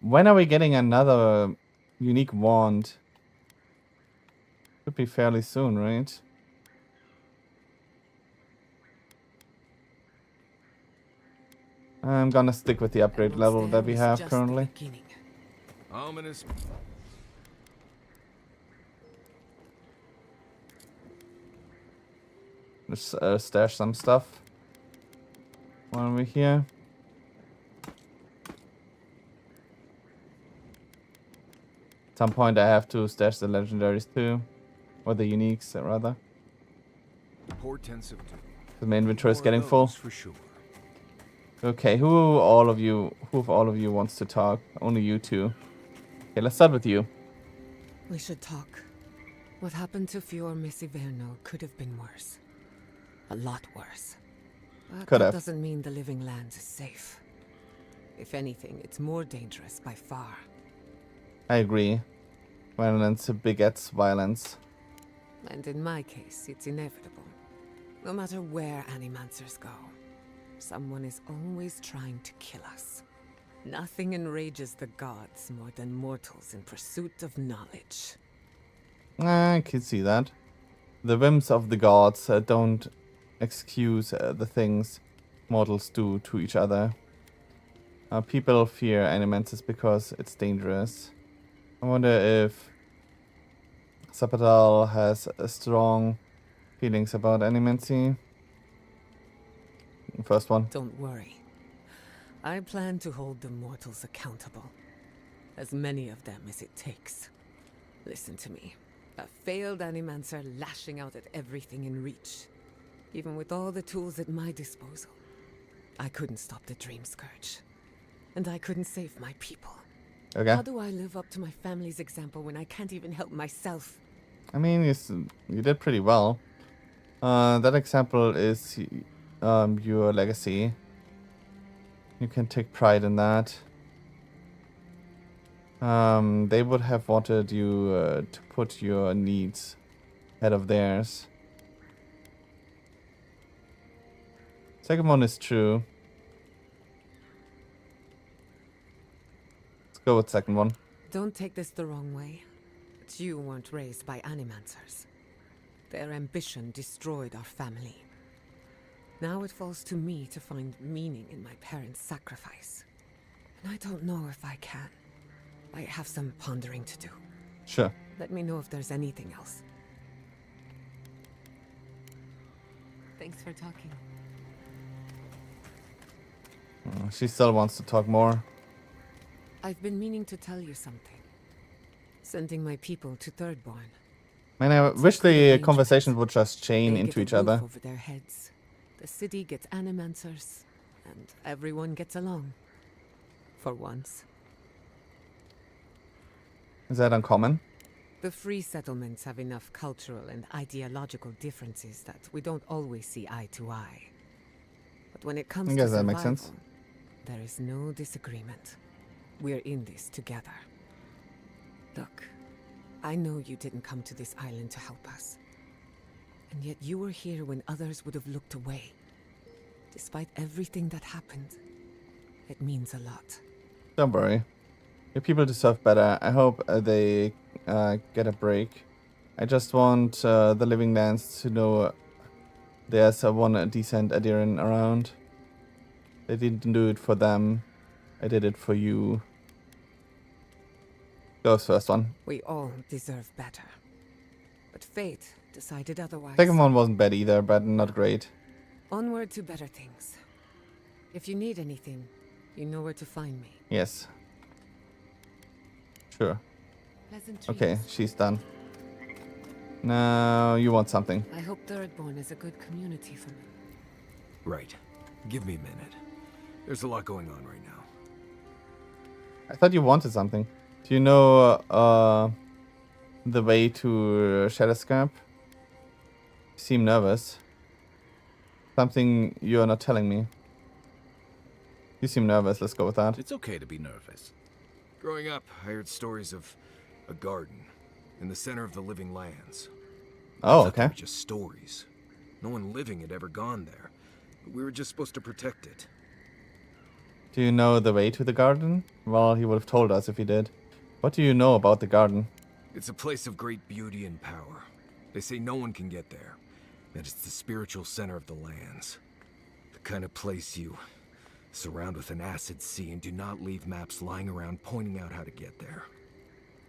When are we getting another unique wand? Should be fairly soon, right? I'm gonna stick with the upgrade level that we have currently. Ominous. Let's stash some stuff while we're here. At some point I have to stash the legendaries too. Or the uniques, rather. Portents of doom. The inventory is getting full. For sure. Okay, who of all of you wants to talk? Only you two. Okay, let's start with you. We should talk. What happened to Fior Messiverno could have been worse. A lot worse. But Could that have. doesn't mean the living lands is safe. If anything, it's more dangerous by far. I agree. Violence begets violence. And in my case, it's inevitable. No matter where animancers go, someone is always trying to kill us. Nothing enrages the gods more than mortals in pursuit of knowledge. I can see that. The whims of the gods don't excuse the things mortals do to each other. People fear animancers because it's dangerous. I wonder if Zapadal has strong feelings about animancy. First one. Don't worry. I plan to hold the mortals accountable. As many of them as it takes. Listen to me. A failed animancer lashing out at everything in reach. Even with all the tools at my disposal. I couldn't stop the Dream Scourge. And I couldn't save my people. Okay. How do I live up to my family's example when I can't even help myself? I mean, you did pretty well. That example is your legacy. You can take pride in that. They would have wanted you to put your needs ahead of theirs. Second one is true. Let's go with second one. Don't take this the wrong way, but you weren't raised by animancers. Their ambition destroyed our family. Now it falls to me to find meaning in my parents' sacrifice. And I don't know if I can. I have some pondering to do. Sure. Let me know if there's anything else. Thanks for talking. She still wants to talk more. I've been meaning to tell you something. Sending my people to Thirdborn. Man, I wish the conversation would just chain They into get a each other. roof over their heads. The city gets animancers, and everyone gets along. For once. Is that uncommon? The free settlements have enough cultural and ideological differences that we don't always see eye to eye. But when it comes I to guess that survival, makes sense. there is no disagreement. We're in this together. Look, I know you didn't come to this island to help us. And yet you were here when others would have looked away. Despite everything that happened, it means a lot. Don't worry. Your people deserve better. I hope they get a break. I just want the Living Lands to know there's one decent Adiran around. They didn't do it for them. I did it for you. Goes first one. We all deserve better. But fate decided otherwise. Second one wasn't bad either, but not great. Onward to better things. If you need anything, you know where to find me. Yes. Sure. Pleasant Okay, dreams. she's done. Now you want something. I hope Thirdborn is a good community for me. Right. Give me a minute. There's a lot going on right now. I thought you wanted something. Do you know the way to Shadowscarp? You seem nervous. Something you're not telling me. You seem nervous. Let's go with that. It's okay to be nervous. Growing up, I heard stories of a garden in the center of the Living Lands. Oh, I thought they okay. were just stories. No one living had ever gone there. But we were just supposed to protect it. Do you know the way to the garden? Well, he would have told us if he did. What do you know about the garden? It's a place of great beauty and power. They say no one can get there. That it's the spiritual center of the lands. The kind of place you surround with an acid sea and do not leave maps lying around pointing out how to get there.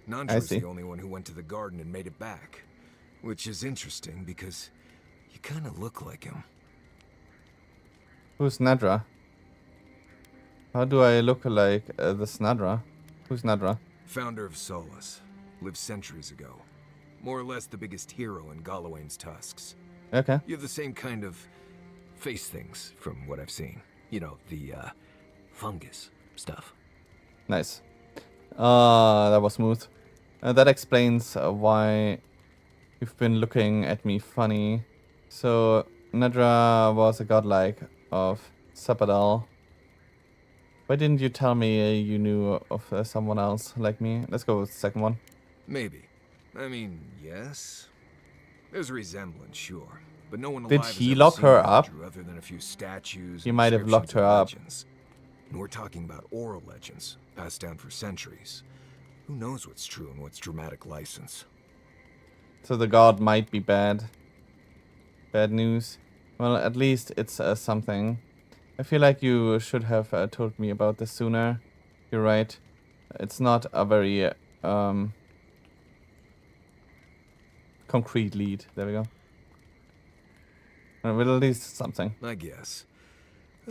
Nandra's see. the only one who went to the garden and made it back. Which is interesting because you kind of look like him. Who's Nadra? How do I look like this Nadra? Who's Nadra? Founder of Solace. Lived centuries ago. More or less the biggest hero in Galawain's tusks. Okay. You have the same kind of face things from what I've seen. You know, the fungus stuff. Nice. That was smooth. That explains why you've been looking at me funny. So, Nadra was a godlike of Sapadal. Why didn't you tell me you knew of someone else like me? Let's go with the second one. Maybe. I mean, yes. There's a resemblance, sure. But no one Did alive he has ever lock seen her Andrew up? other than a few statues. He and might have locked descriptions her and up. legends. And we're talking about oral legends, passed down for centuries. Who knows what's true and what's dramatic license? So the god might be bad. Bad news. Well, at least it's something. I feel like you should have told me about this sooner. You're right. It's not a very concrete lead. There we go. Well, at least something. I guess.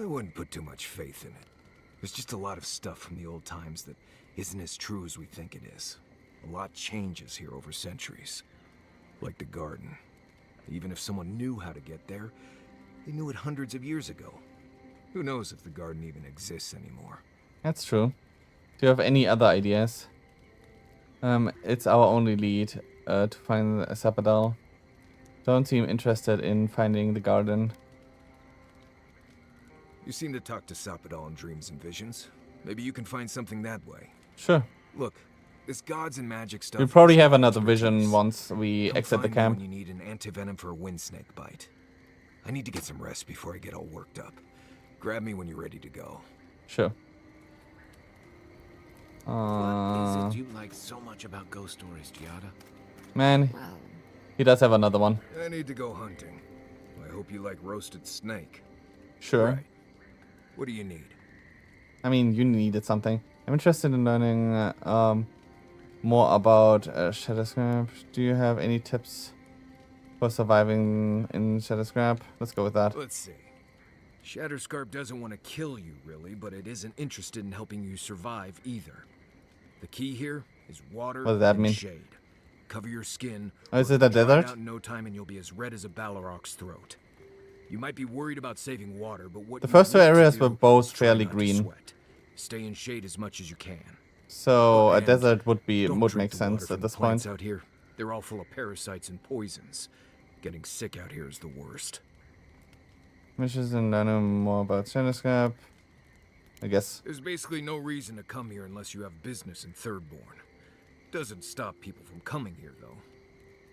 I wouldn't put too much faith in it. There's just a lot of stuff from the old times that isn't as true as we think it is. A lot changes here over centuries. Like the garden. Even if someone knew how to get there, they knew it hundreds of years ago. Who knows if the garden even exists anymore? That's true. Do you have any other ideas? It's our only lead to find Sapadal. Don't seem interested in finding the garden. You seem to talk to Sapadal in dreams and visions. Maybe you can find something that way. Sure. Look, this gods and magic stuff... We'll probably have another vision once we Come exit the find me camp. when you need an antivenom for a windsnake bite. I need to get some rest before I get all worked up. Grab me when you're ready to go. Sure. What is it you like so much about ghost stories, Giada? Man, he does have another one. I need to go hunting. I hope you like roasted snake. Sure. Right. What do you need? I mean, you needed something. I'm interested in learning more about Shadowscrap. Do you have any tips for surviving in Shadowscrap? Let's go with that. Let's see. Shatterscarp doesn't want to kill you, really, but it isn't interested in helping you survive either. The key here is water What does that and mean? shade. Cover your skin. Oh, is or it a dry desert? out in no time and you'll be as red as a Balrog's throat. You might be worried about saving water, but what The you first two need to areas do were both is try fairly not to green. sweat. Stay in shade as much as you can. So a And desert would don't make drink the water sense from at the this plants point. out here. They're all full of parasites and poisons. Getting sick out here is the worst. Wishes and learn more about Shadowscrap. I guess. There's basically no reason to come here unless you have business in Thirdborn. Doesn't stop people from coming here, though.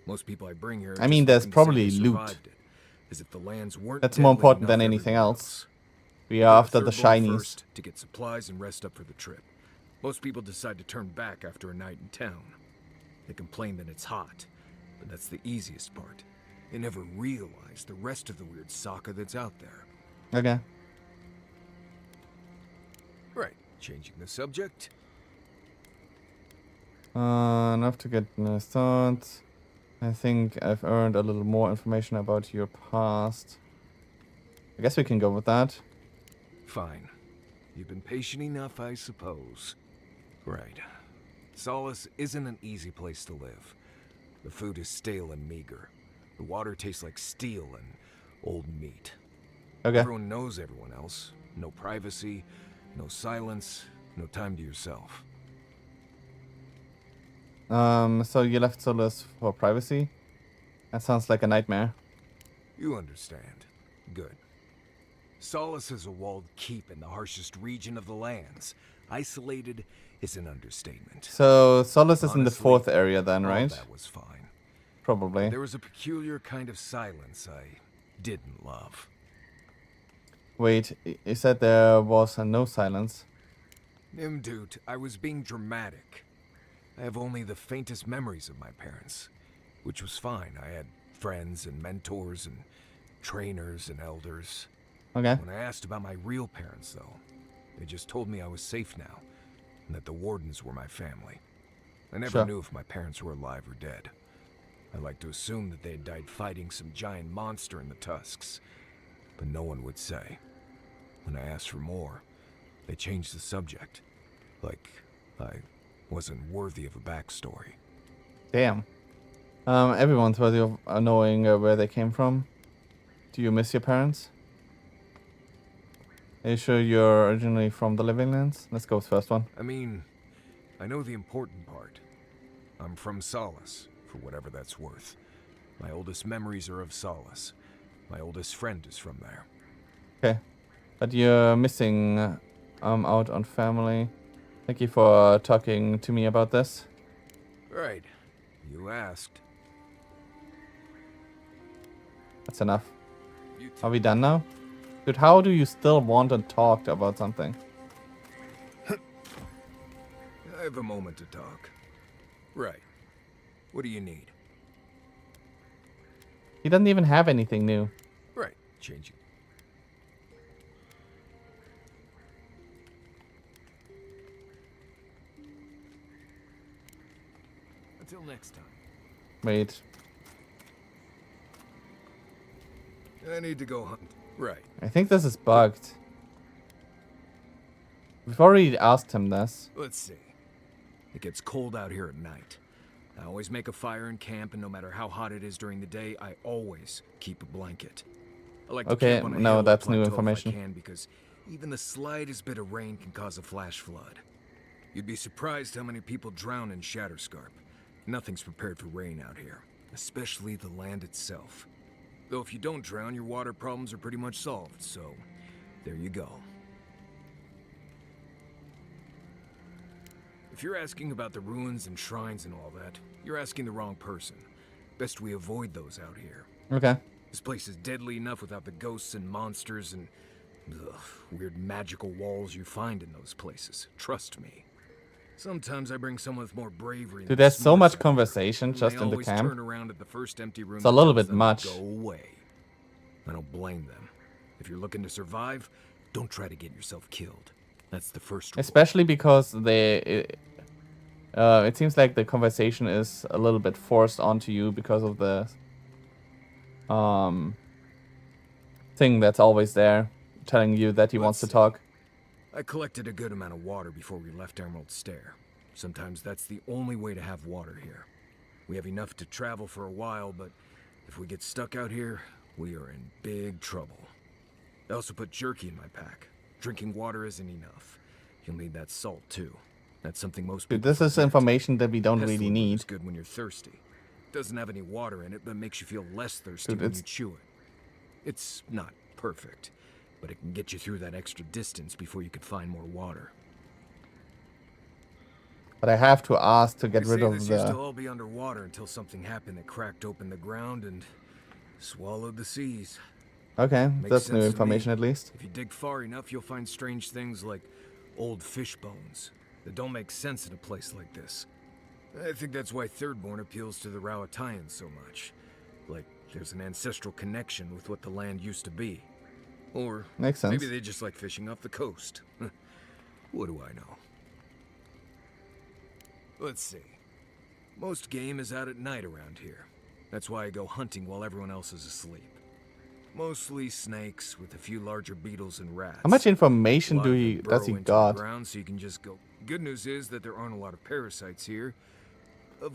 Most people I bring here. I mean, there's probably loot. It, as if the lands weren't That's more deadly important enough than anything everywhere else. We are after the Thirdborn shinies. first to get supplies and rest up for the trip. Most people decide to turn back after a night in town. They complain that it's hot, but that's the easiest part. They never realize the rest of the weird Sokka that's out there. Okay. Right, changing the subject. Enough to get nice thoughts. I think I've earned a little more information about your past. I guess we can go with that. Fine. You've been patient enough, I suppose. Right. Solace isn't an easy place to live. The food is stale and meager. The water tastes like steel and old meat. Okay. Everyone knows everyone else. No privacy, no silence, no time to yourself. So you left Solace for privacy? That sounds like a nightmare. You understand. Good. Solace is a walled keep in the harshest region of the lands. Isolated is an understatement. So Solace is in the Honestly, 4th area then, all right? that was fine. Probably. There was a peculiar kind of silence I didn't love. Wait, you said there was no silence. Nimdut, I was being dramatic. I have only the faintest memories of my parents, which was fine. I had friends and mentors and trainers and elders. Okay. When I asked about my real parents, though, they just told me I was safe now, and that the Wardens were my family. I never Sure. knew if my parents were alive or dead. I like to assume that they had died fighting some giant monster in the Tusks, but no one would say. When I asked for more, they changed the subject, like I wasn't worthy of a backstory. Damn. Everyone's worthy of knowing where they came from. Do you miss your parents? Are you sure you're originally from the Living Lands? Let's go with the first one. I mean, I know the important part. I'm from Solace, for whatever that's worth. My oldest memories are of Solace. My oldest friend is from there. Okay. But you're missing out on family. Thank you for talking to me about this. Right. You asked. That's enough. Are we done now? Dude, how do you still want to talk about something? I have a moment to talk. Right. What do you need? He doesn't even have anything new. Right. Changing. Until next time. Wait. I need to go hunt. Right. I think this is bugged. We've already asked him this. Let's see. It gets cold out here at night. I always make a fire in camp, and no matter how hot it is during the day, I always keep a blanket. I like to Okay, camp on a no, hill or that's new plateau if information. I can, because even the slightest bit of rain can cause a flash flood. You'd be surprised how many people drown in Shatterscarp. Nothing's prepared for rain out here, especially the land itself. Though if you don't drown, your water problems are pretty much solved, so there you go. If you're asking about the ruins and shrines and all that, you're asking the wrong person. Best we avoid those out here. Okay. This place is deadly enough without the ghosts and monsters and weird magical walls you find in those places. Trust me. Sometimes I bring someone with more bravery. Dude, there's so much conversation just in the camp. Turn around at the first empty room. It's a little bit much. Go away. I don't blame them. If you're looking to survive, don't try to get yourself killed. That's the first rule. Especially because it seems like the conversation is a little bit forced onto you because of the thing that's always there, telling you that he wants to talk. I collected a good amount of water before we left Emerald Stair. Sometimes that's the only way to have water here. We have enough to travel for a while, but if we get stuck out here, we are in big trouble. I also put jerky in my pack. Drinking water isn't enough. You'll need that salt too. That's something most people Dude, this is information that we don't really need. It's good when you're thirsty. Doesn't have any water in it, but makes you feel less thirsty when you chew it. It's not perfect, but it can get you through that extra distance before you can find more water. But I have to ask to get rid of this the... used to all be underwater until something happened that cracked open the ground and swallowed the seas. Okay, Makes that's new sense to information me. at least. If you dig far enough, you'll find strange things like old fish bones that don't make sense in a place like this. I think that's why Thirdborn appeals to the Rowatayans so much. Like, there's an ancestral connection with what the land used to be. Or makes sense. Maybe they just like fishing off the coast. What do I know? Let's see. Most game is out at night around here. That's why I go hunting while everyone else is asleep. Mostly snakes with a few larger beetles and rats. How much information does he got? Ground so you can just go. Good news is that there aren't a lot of parasites here.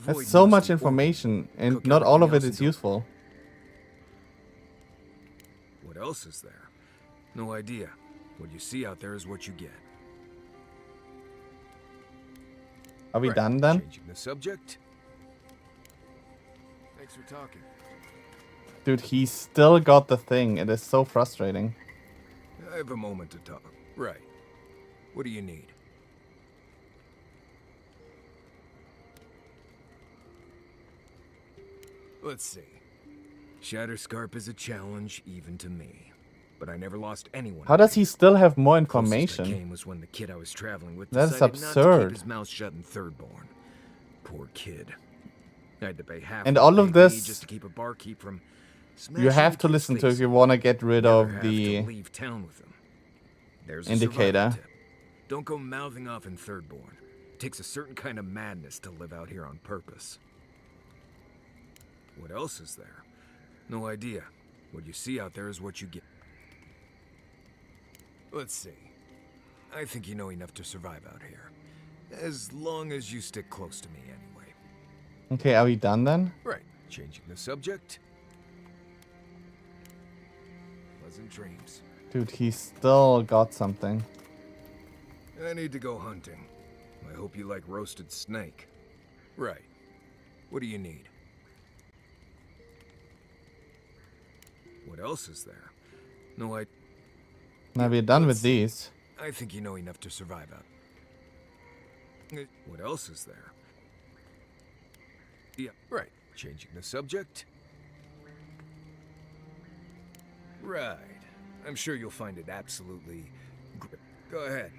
That's so much information, and not all of it is useful. What else is there? No idea. What you see out there is what you get. Are we done then? Changing the subject. Thanks for talking. Dude, he still got the thing. It is so frustrating. I have a moment to talk. Right. What do you need? Let's see. Shatterscarp is a challenge even to me. But I never lost anyone. How does he still have more Closest I information? came was when the kid I was traveling with That's decided not to absurd. keep his mouth shut in Thirdborn. Poor kid. I had to pay half And of all the of pay this just to keep a barkeep from you have to listen to if you want to get rid of the leave town with him. There's a indicator. survival tip. Don't go mouthing off in Thirdborn. It takes a certain kind of madness to live out here on purpose. What else is there? No idea. What you see out there is what you get. Let's see. I think you know enough to survive out here. As long as you stick close to me anyway. Okay, are we done then? Right. Changing the subject. Pleasant dreams. Dude, he still got something. I need to go hunting. I hope you like roasted snake. Right. What do you need? What else is there? No, Now we're done with these. I think you know enough to survive out. What else is there? Yeah, right. Changing the subject. Right. I'm sure you'll find it absolutely great. Go ahead.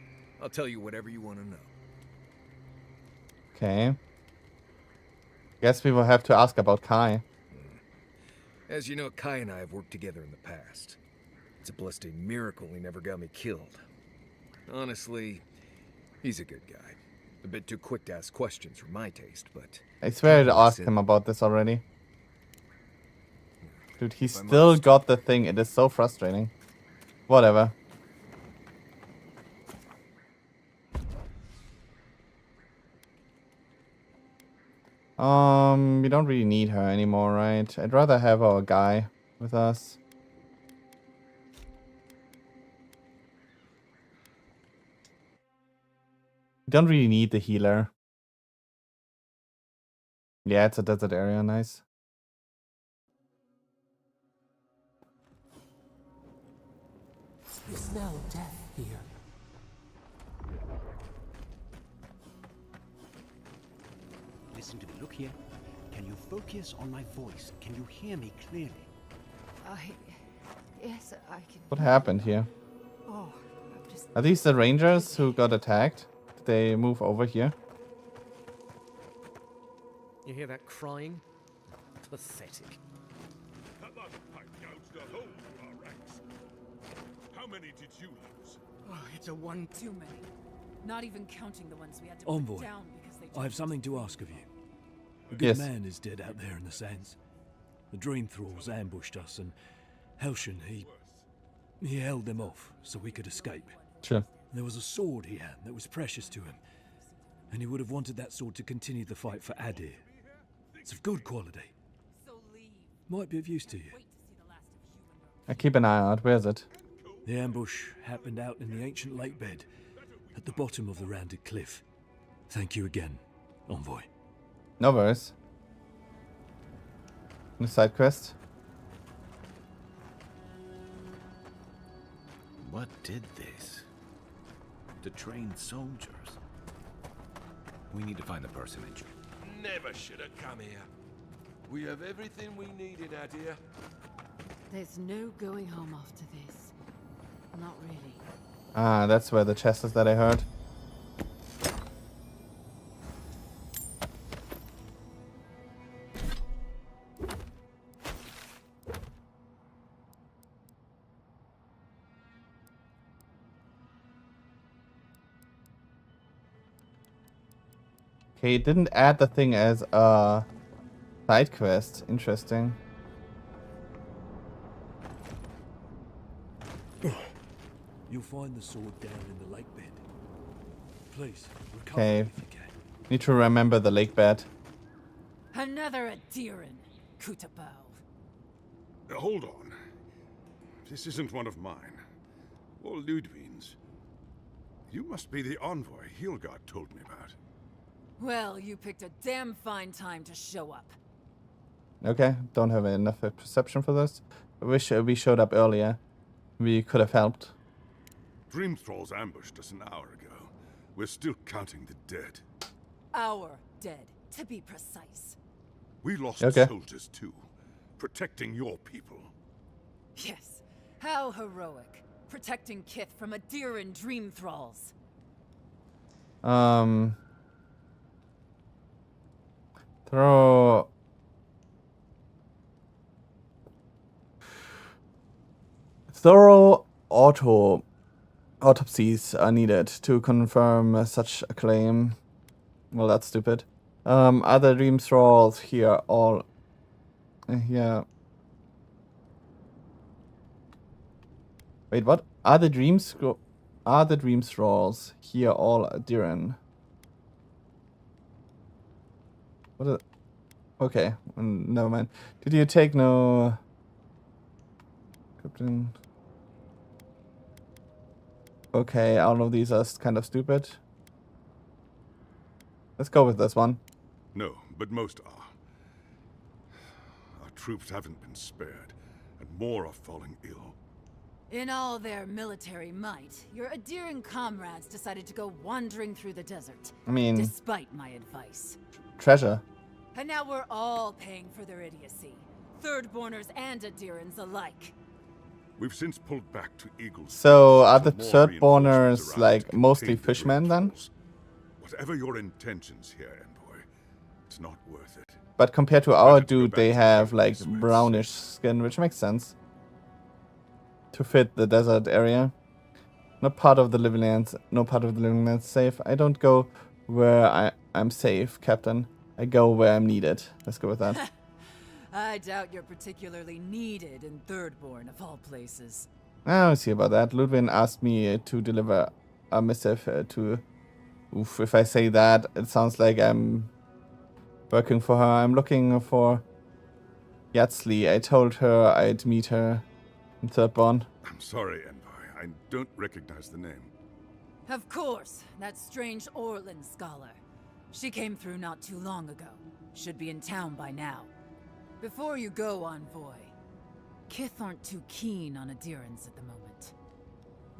I'll tell you whatever you want to know. Okay. Guess we will have to ask about Kai. As you know, Kai and I have worked together in the past. It's a blessed miracle he never got me killed. Honestly, he's a good guy. A bit too quick to ask questions for my taste, but... I swear to ask him about this already. Dude, he still got the thing. It is so frustrating. Whatever. We don't really need her anymore, right? I'd rather have our guy with us. We don't really need the healer. Yeah, it's a desert area, nice. You smell death here. Listen to me. Look here. Can you focus on my voice? Can you hear me clearly? Yes, I can. What happened here? Oh, I've just. Are these the rangers who got attacked? Did they move over here? You hear that crying? Pathetic. That pipe gouged a hole through our ranks. How many did you lose? Oh, it's a one too many. Not even counting the ones we had to Envoy, put down because they. I have something to ask of you. A good Yes. man is dead out there in the sands. The dream thralls ambushed us, and Helshin, he held them off so we could escape. Sure. There was a sword he had that was precious to him, and he would have wanted that sword to continue the fight for Adir. It's of good quality. Might be of use to you. I keep an eye out. Where is it? The ambush happened out in the ancient lake bed, at the bottom of the rounded cliff. Thank you again, Envoy. No worries. The side quest. What did this? To train soldiers. We need to find the person in charge. Never should have come here. We have everything we need in Adir. There's no going home after this. Not really. Ah, that's where the chest is that I heard. Okay, it didn't add the thing as a side quest. Interesting. You'll find the sword down in the lake bed. Please, recover Okay. it if you can. Need to remember the lake bed. Another Adiran, Kutabao. Hold on. This isn't one of mine. Or Ludwig's. You must be the envoy Hilgard told me about. Well, you picked a damn fine time to show up. Okay, don't have enough perception for this. I wish we showed up earlier. We could have helped. Dream Thralls ambushed us an hour ago. We're still counting the dead. Our dead, to be precise. We lost Okay. soldiers too, protecting your people. Yes, how heroic. Protecting Kith from Adiran dream thralls. Throw thorough autopsies are needed to confirm such a claim. Well, that's stupid. Other dream thralls here all yeah. Wait, what? Are the dream thralls here all Adiran? What are... Okay, never mind. Did you take no... Captain... Okay, all of these are kind of stupid. Let's go with this one. No, but most are. Our troops haven't been spared, and more are falling ill. In all their military might, your Adiran comrades decided to go wandering through the desert. I mean... Despite my advice. Treasure. And now we're all paying for their idiocy. Thirdborners and Adirans alike. We've since pulled back to Eagle's. So are the More thirdborners reinforcements like arrived to mostly contain the fishmen then? reinforce. Whatever your intentions here, Envoy, it's not worth it. But compared to our dude, they have like brownish skin, which makes sense. To fit the desert area. Not part of the living lands. No part of the living lands safe. I don't go where I'm safe, Captain. I go where I'm needed. Let's go with that. I doubt you're particularly needed in Thirdborn of all places. I'll see about that. Ludwig asked me to deliver a missive to... Oof, if I say that, it sounds like I'm working for her. I'm looking for Yatsli. I told her I'd meet her in Thirdborn. I'm sorry, Envoy. I don't recognize the name. Of course, that strange Orlin scholar. She came through not too long ago. Should be in town by now. Before you go, Envoy, Kith aren't too keen on Adirans at the moment.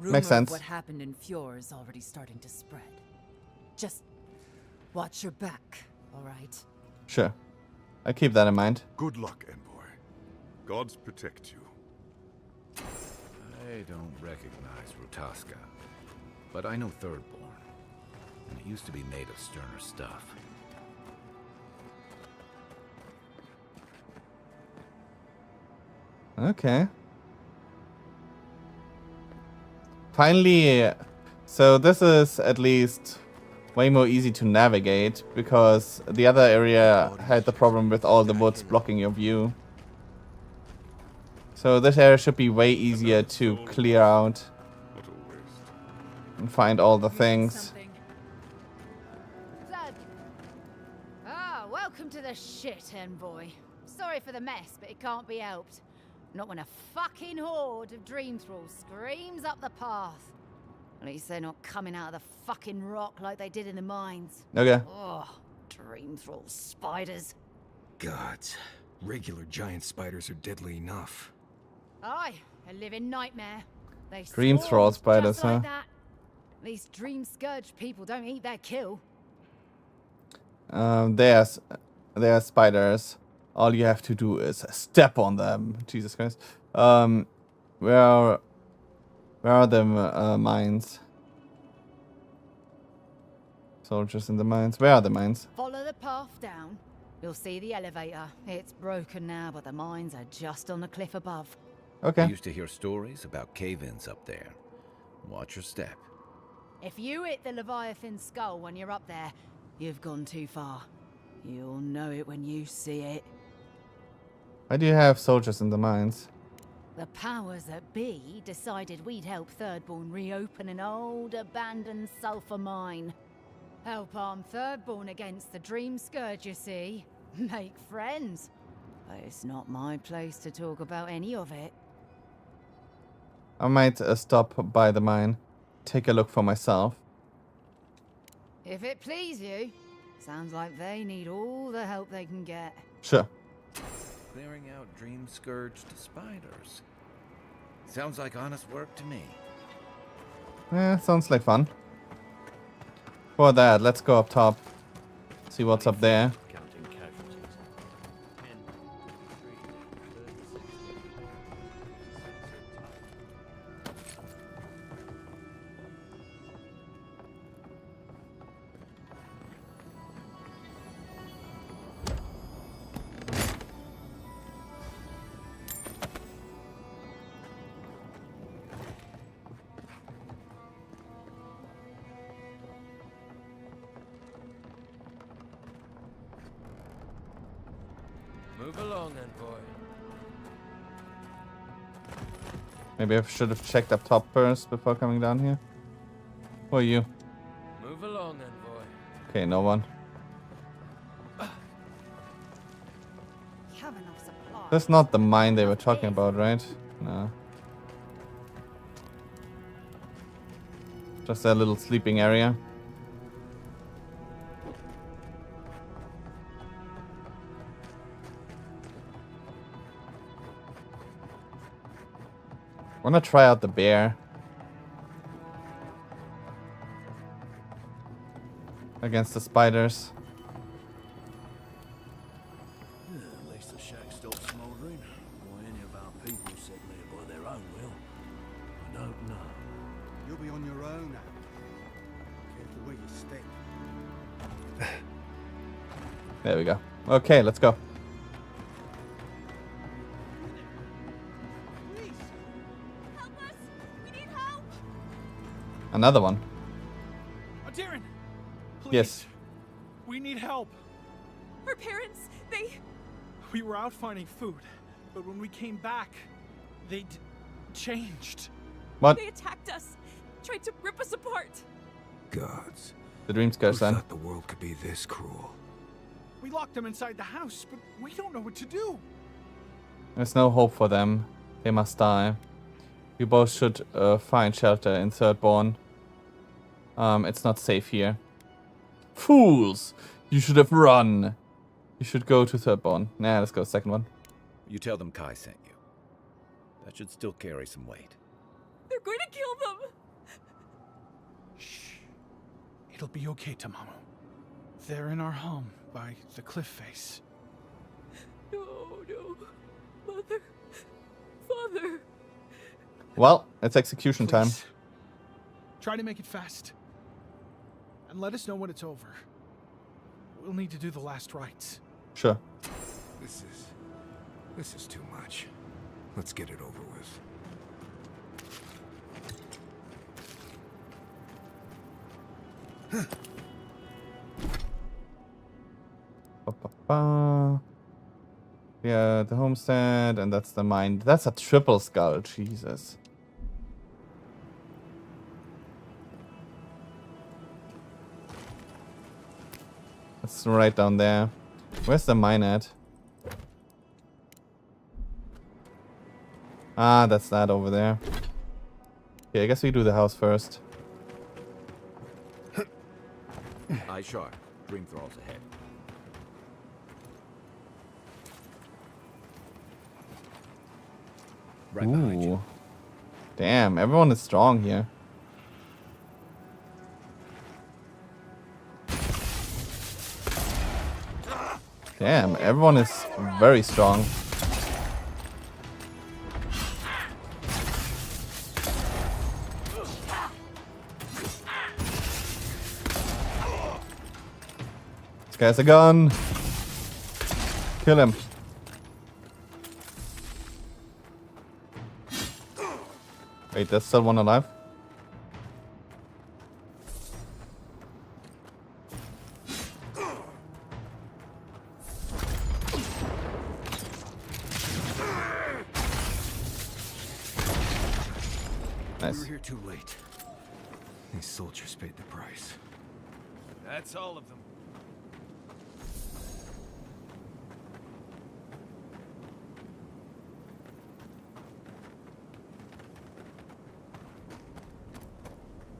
Rumor Makes sense. of what happened in Fjord is already starting to spread. Just watch your back, all right? Sure. I'll keep that in mind. Good luck, Envoy. Gods protect you, I don't recognize Rutaska, but I know Thirdborn, and it used to be made of sterner stuff. Okay. Finally, so this is at least way more easy to navigate, because the other area had the problem with all the woods blocking your view. So this area should be way easier to clear out and find all the things. Blood. Ah, welcome to the shit, envoy. Sorry for the mess, but it can't be helped. Not when a fucking horde of dream thralls screams up the path. At least they're not coming out of the fucking rock like they did in the mines. Okay. Oh, dream thrall spiders. Gods, regular giant spiders are deadly enough. Aye, a living nightmare. They Dream swarm thrall spiders, just like huh? that. These dream scourge people don't eat their kill. There's spiders. All you have to do is step on them. Jesus Christ. Where are the mines? Soldiers in the mines. Where are the mines? Follow the path down. You'll see the elevator. It's broken now, but the mines are just on the cliff above. Okay. I used to hear stories about cave-ins up there. Watch your step. If you hit the Leviathan skull when you're up there, you've gone too far. You'll know it when you see it. Why do you have soldiers in the mines? The powers that be decided we'd help Thirdborn reopen an old, abandoned sulfur mine. Help arm Thirdborn against the Dream Scourge, you see. Make friends. But it's not my place to talk about any of it. I might stop by the mine, take a look for myself. If it please you, sounds like they need all the help they can get. Sure. Clearing out dream-scourged spiders. Sounds like honest work to me. Yeah, sounds like fun. For that, let's go up top. See what's up there. Move along, envoy. Maybe I should have checked up top first before coming down here. Who are you? Move along, envoy. Okay, no one. That's not the mine they were talking about, right? No. Just a little sleeping area. Wanna try out the bear against the spiders. Yeah, at least the shack stopped smouldering. Why any of our people set there by their own will, I don't know. You'll be on your own now. Careful where you step. There we go. Okay, let's go. Another one. Darren, please. Yes. We need help. Her parents, We were out finding food, but when we came back, they changed. What? They attacked us, tried to rip us apart. Gods. The dream scourge Who then. thought the world could be this cruel? We locked them inside the house, but we don't know what to do. There's no hope for them. They must die. You both should find shelter in Thirdborn. It's not safe here. Fools! You should have run. You should go to Thirdborn. Nah, let's go second one. You tell them Kai sent you. That should still carry some weight. They're going to kill them. Shh. It'll be okay, Tamamu. They're in our home by the cliff face. No. Mother. Father. Well, it's execution time. Please. Try to make it fast. And let us know when it's over. We'll need to do the last rites. Sure. This is too much. Let's get it over with. Yeah, the homestead, and that's the mine. That's a triple skull. Jesus. It's right down there. Where's the mine at? Ah, that's that over there. Okay, I guess we do the house first. Eye sharp. Dream thralls ahead. Right behind you. Damn, everyone is strong here. Damn, everyone is very strong. This guy's a gun. Kill him. Wait, there's still one alive? We were here too late. These soldiers paid the price. That's all of them.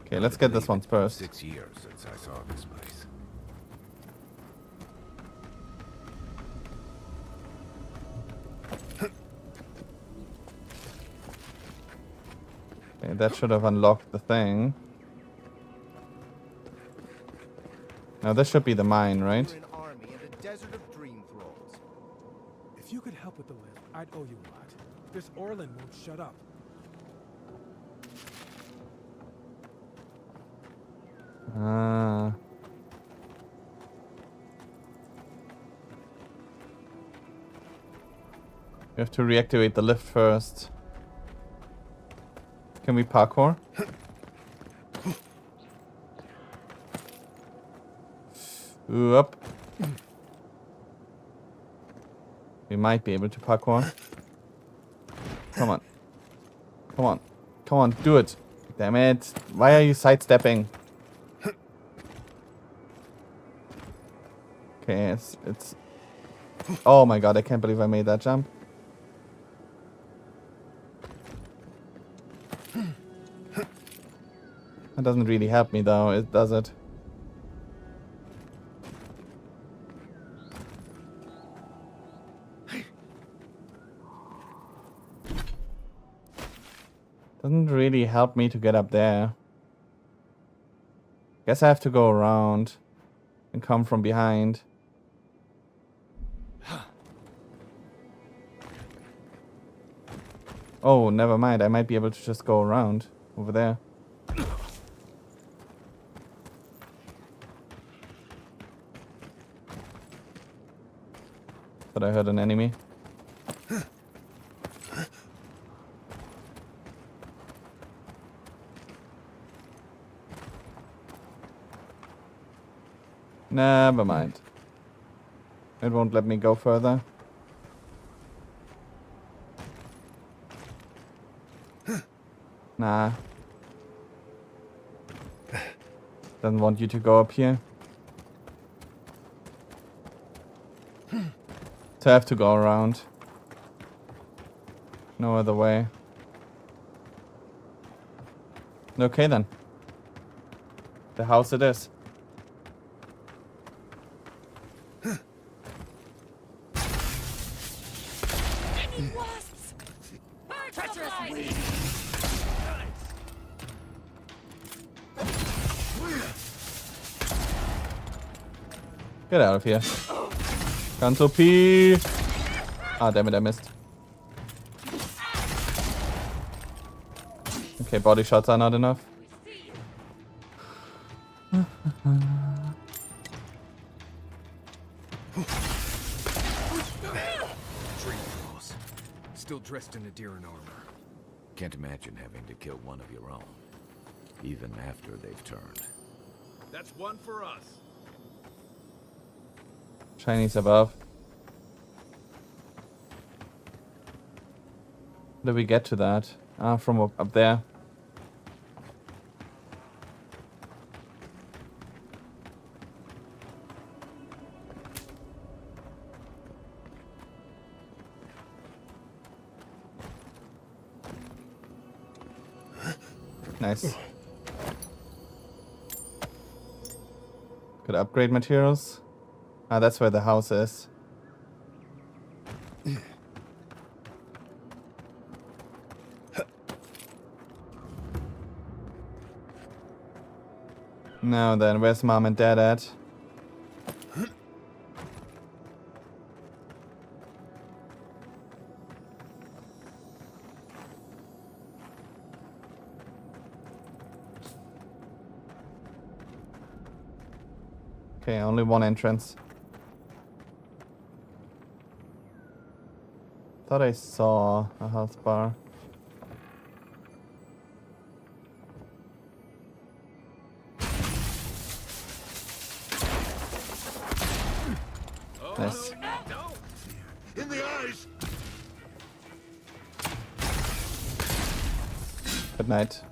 Okay, let's get this one first. 6 years since I saw this place. Okay, that should have unlocked the thing. Now this should be the mine, right? An army in a desert of dream thralls. If you could help with the lift, I'd owe you a lot. This Orlin won't shut up. Ah. We have to reactivate the lift first. Can we parkour? Ooh, up. We might be able to parkour. Come on. Come on. Come on, do it. Damn it. Why are you sidestepping? Okay, it's... Oh my god, I can't believe I made that jump. That doesn't really help me though, does it? Doesn't really help me to get up there. Guess I have to go around and come from behind. Oh, never mind. I might be able to just go around over there. Thought I heard an enemy. Never mind. It won't let me go further. Nah. Doesn't want you to go up here. So I have to go around. No other way. Okay then. The house it is. Get out of here. Ganz OP. Ah, damn it, I missed. Okay, body shots are not enough. Dream girls. Still dressed in Adiran armor. Can't imagine having to kill one of your own, even after they've turned. That's one for us. Chinese above. How do we get to that? Ah, from up there. Nice. Could upgrade materials. Ah, that's where the house is. Now then, where's mom and dad at? Okay, only one entrance. Thought I saw a health bar. Nice. In the eyes. Good night.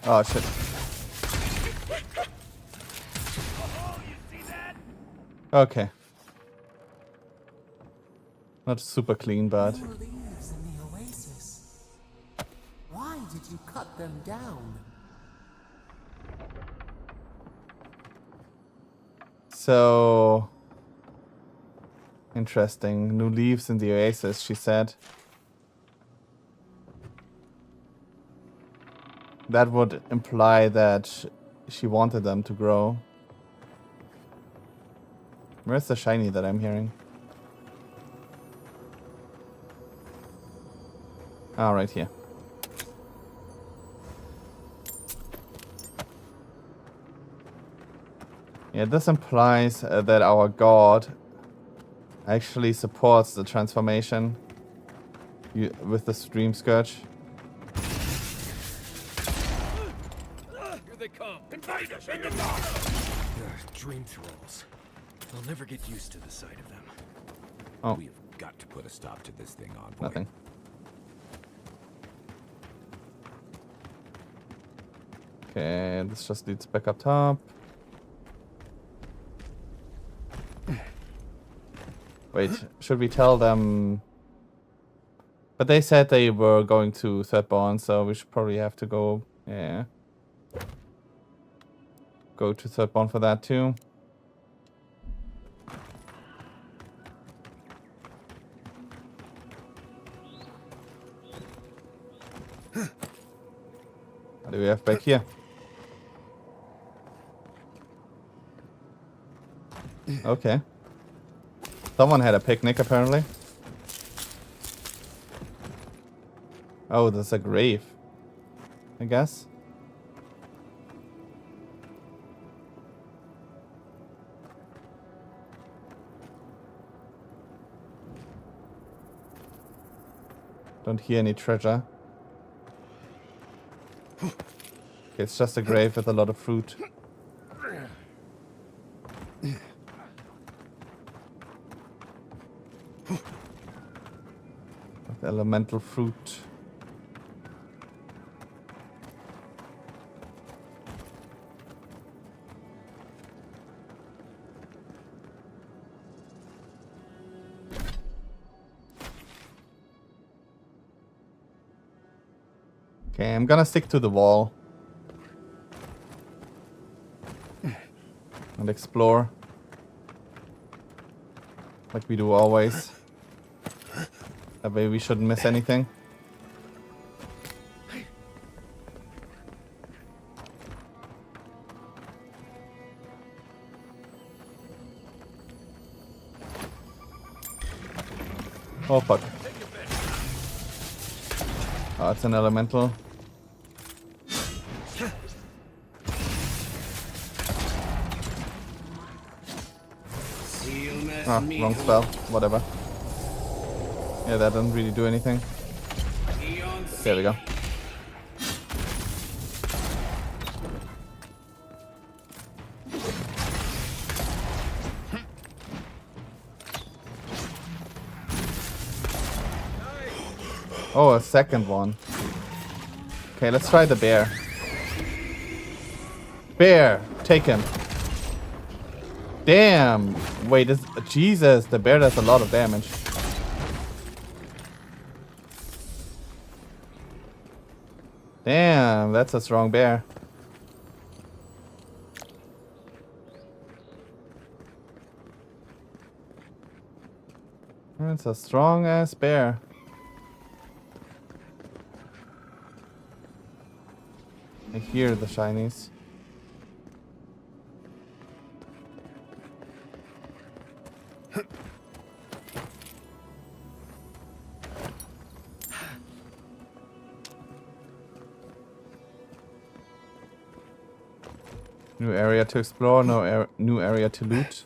Oh shit. Okay. Not super clean, but There were leaves in the oasis. Why did you cut them down? so interesting. New leaves in the oasis, she said. That would imply that she wanted them to grow. Where's the shiny that I'm hearing? Ah, right here. Yeah, this implies that our god actually supports the transformation with the Stream Scourge. Here they come. Invade us in the dark. Dream thralls. I'll never get used to the sight of them. Oh. We've got to put a stop to this thing, Envoy. Nothing. Okay, this just leads back up top. Wait, should we tell them? But they said they were going to Thirdborn, so we should probably have to go. Yeah. Go to Thirdborn for that too. What do we have back here? Okay. Someone had a picnic, apparently. Oh, there's a grave, I guess. Don't hear any treasure. Okay, it's just a grave with a lot of fruit. With elemental fruit. Okay, I'm gonna stick to the wall. And explore. Like we do always. That way we shouldn't miss anything. Oh fuck. Oh, it's an elemental. Ah, wrong spell. Whatever. Yeah, that doesn't really do anything. There we go. Oh, a second one. Okay, let's try the bear. Bear, take him. Damn. Wait, Jesus, the bear does a lot of damage. Damn, that's a strong bear. That's a strong ass bear. I hear the shinies. New area to explore, no new area to loot.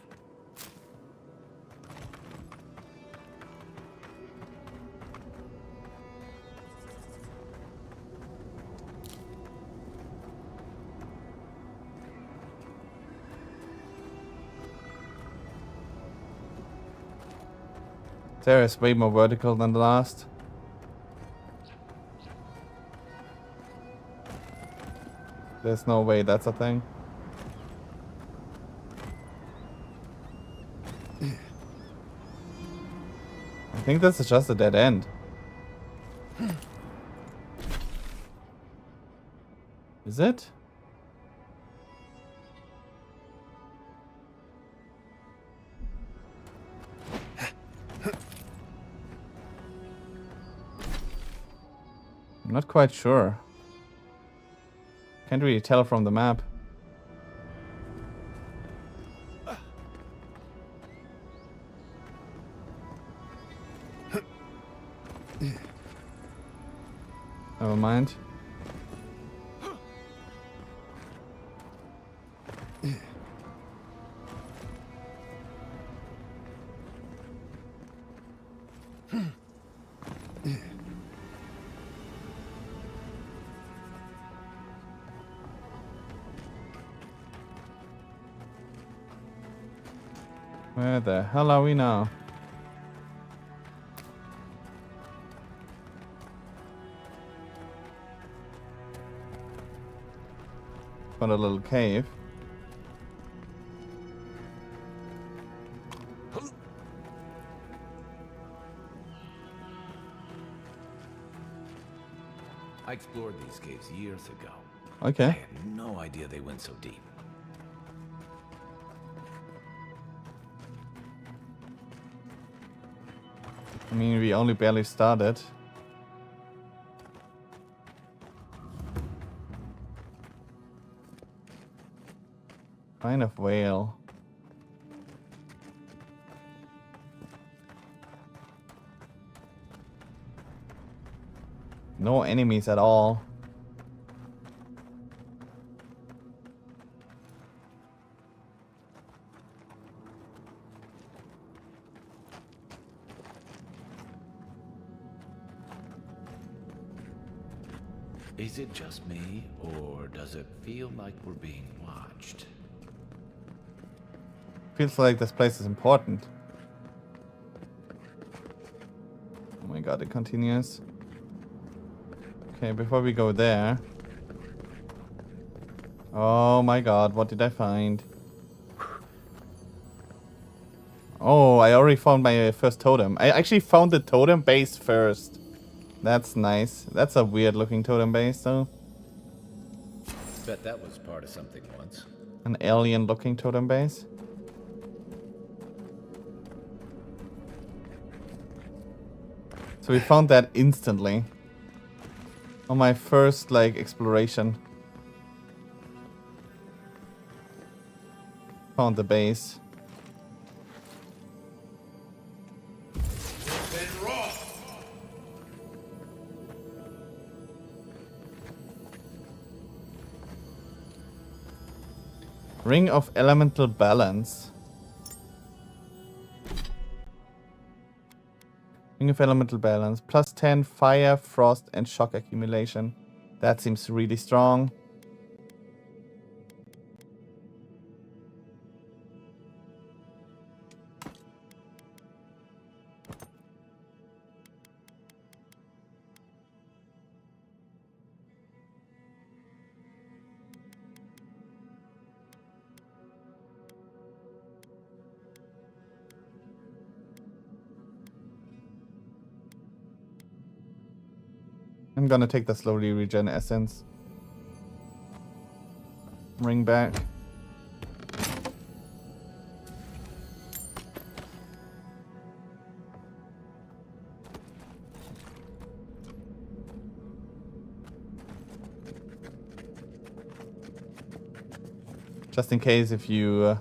There is way more vertical than the last. There's no way that's a thing. I think this is just a dead end. Is it? I'm not quite sure. Can't really tell from the map. Never mind. Where the hell are we now? Found a little cave. I explored these caves years ago. Okay. I had no idea they went so deep. I mean, we only barely started. Kind of whale. No enemies at all. Is it just me, or does it feel like we're being watched? Feels like this place is important. Oh my god, it continues. Okay, before we go there. Oh my god, what did I find? Oh, I already found my first totem. I actually found the totem base first. That's nice. That's a weird looking totem base though. Bet that was part of something once. An alien looking totem base. So we found that instantly. On my first like exploration. Found the base. Ring of Elemental Balance. Ring of Elemental Balance. Plus 10 fire, frost, and shock accumulation. That seems really strong. I'm gonna take the slowly regen essence. Ring back. Just in case if you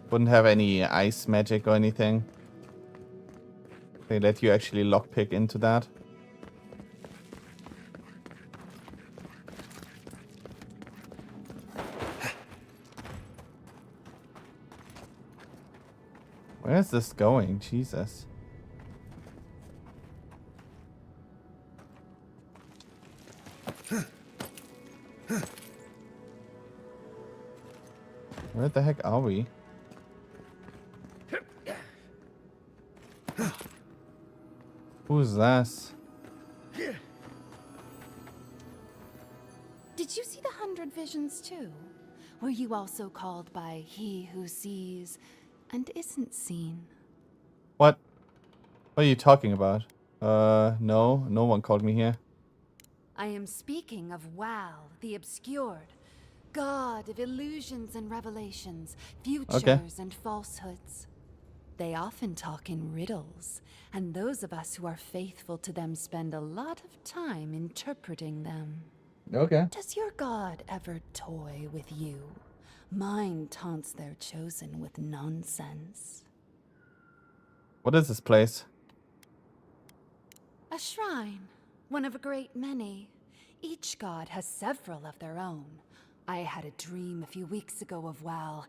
wouldn't have any ice magic or anything. They let you actually lockpick into that. Where is this going? Jesus. Where the heck are we? Who's this? Did you see the 100 visions too? Were you also called by he who sees and isn't seen? What? What are you talking about? No one called me here. I am speaking of Wow, the obscured, god of illusions and revelations, futures and falsehoods. They often talk in riddles, and those of us who are faithful to them spend a lot of time interpreting them. Okay. Does your god ever toy with you? Mine taunts their chosen with nonsense. What is this place? A shrine, one of a great many. Each god has several of their own. I had a dream a few weeks ago of Wow.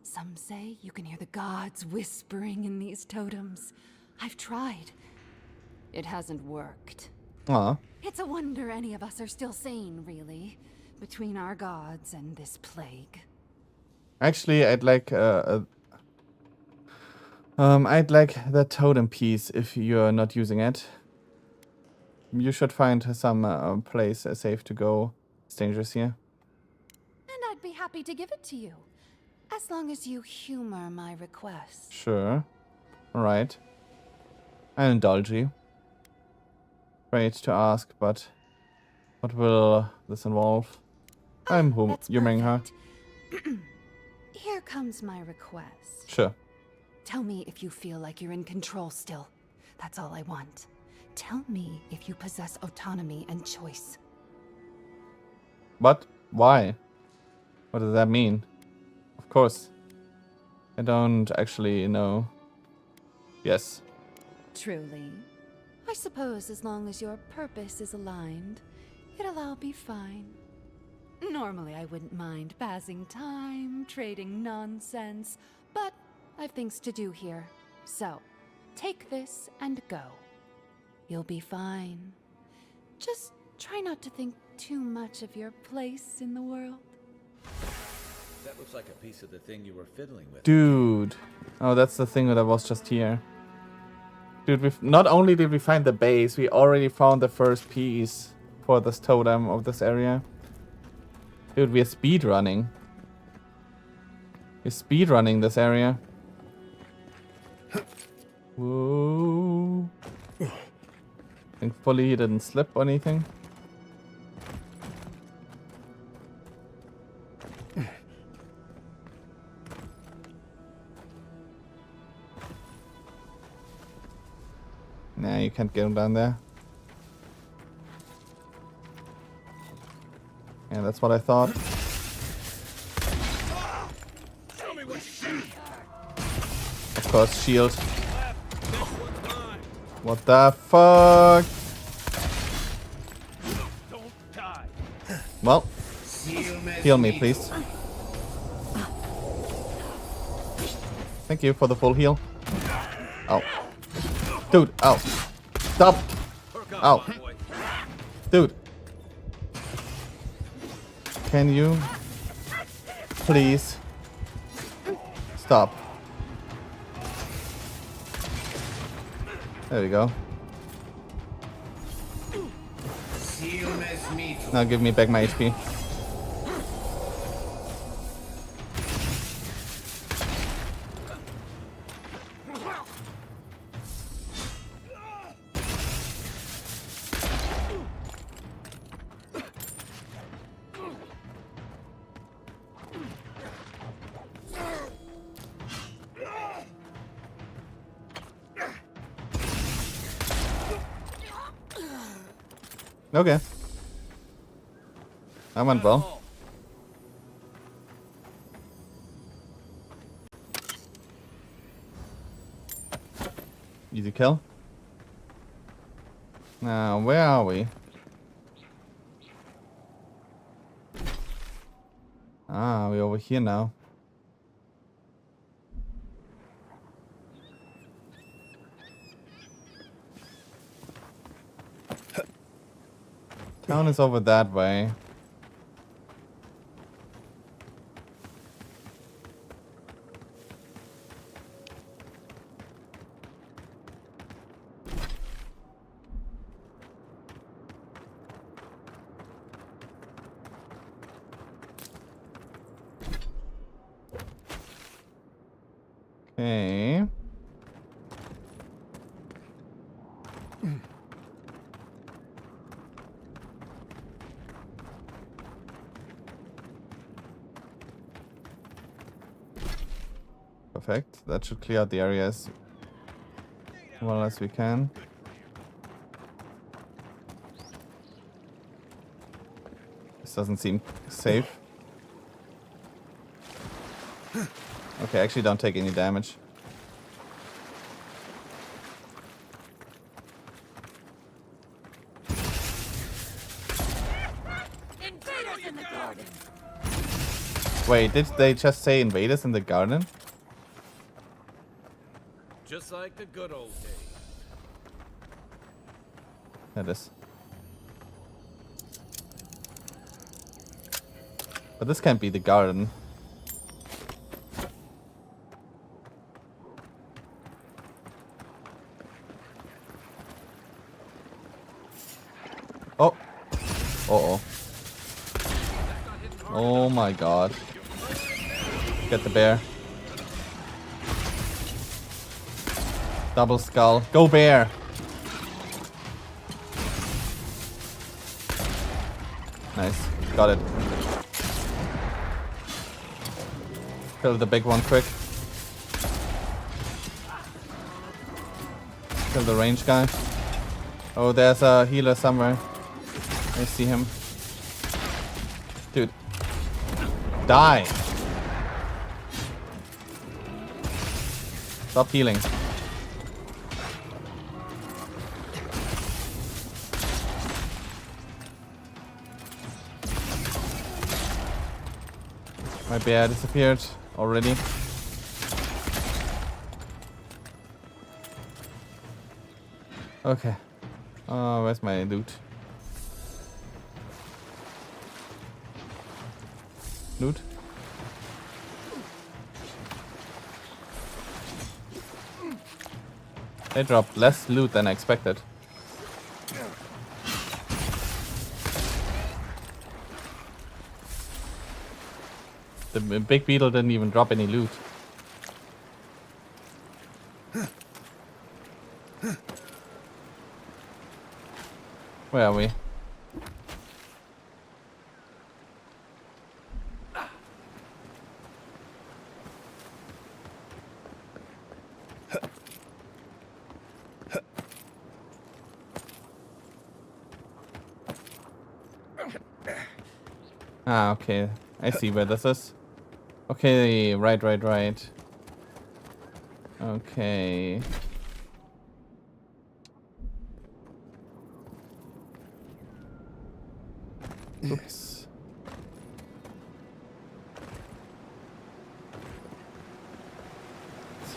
Some say you can hear the gods whispering in these totems. I've tried. It hasn't worked. Aw. It's a wonder any of us are still sane, really, between our gods and this plague. Actually, I'd like that totem piece if you're not using it. You should find some place safe to go. It's dangerous here. And I'd be happy to give it to you, as long as you humor my request. Sure. Alright. I'll indulge you. Great to ask, but what will this involve? I'm humoring her. Here comes my request. Sure. Tell me if you feel like you're in control still. That's all I want. Tell me if you possess autonomy and choice. What? Why? What does that mean? Of course. I don't actually know. Yes. Truly. I suppose as long as your purpose is aligned, it'll all be fine. Normally I wouldn't mind passing time, trading nonsense, but I've things to do here. So, take this and go. You'll be fine. Just try not to think too much of your place in the world. That looks like a piece of the thing you were fiddling with. Dude. Oh, that's the thing that was just here. Dude, not only did we find the base, we already found the first piece for this totem of this area. Dude, we're speedrunning. We're speedrunning this area. Whoa. Thankfully he didn't slip or anything. Nah, you can't get him down there. Yeah, that's what I thought. Of course, shield. What the fuck? Well, heal me, please. Thank you for the full heal. Oh. Dude, oh. Stop. Oh. Dude. Can you please stop? There we go. Now give me back my HP. Okay. That went well. Easy kill. Now, where are we? Ah, we're over here now. Town is over that way. Okay. Perfect. That should clear out the area as well as we can. This doesn't seem safe. Okay, actually don't take any damage. Invaders in the garden. Wait, did they just say invaders in the garden? Just like the good old days. That is. But this can't be the garden. Oh. Uh-oh. Oh my god. Get the bear. Double skull. Go bear! Nice. Got it. Kill the big one quick. Kill the range guy. Oh, there's a healer somewhere. I see him. Dude. Die! Stop healing. My bear disappeared already. Okay. Oh, where's my loot? Loot? They dropped less loot than I expected. The big beetle didn't even drop any loot. Where are we? Ah, okay. I see where this is. Okay, right. Okay. Oops.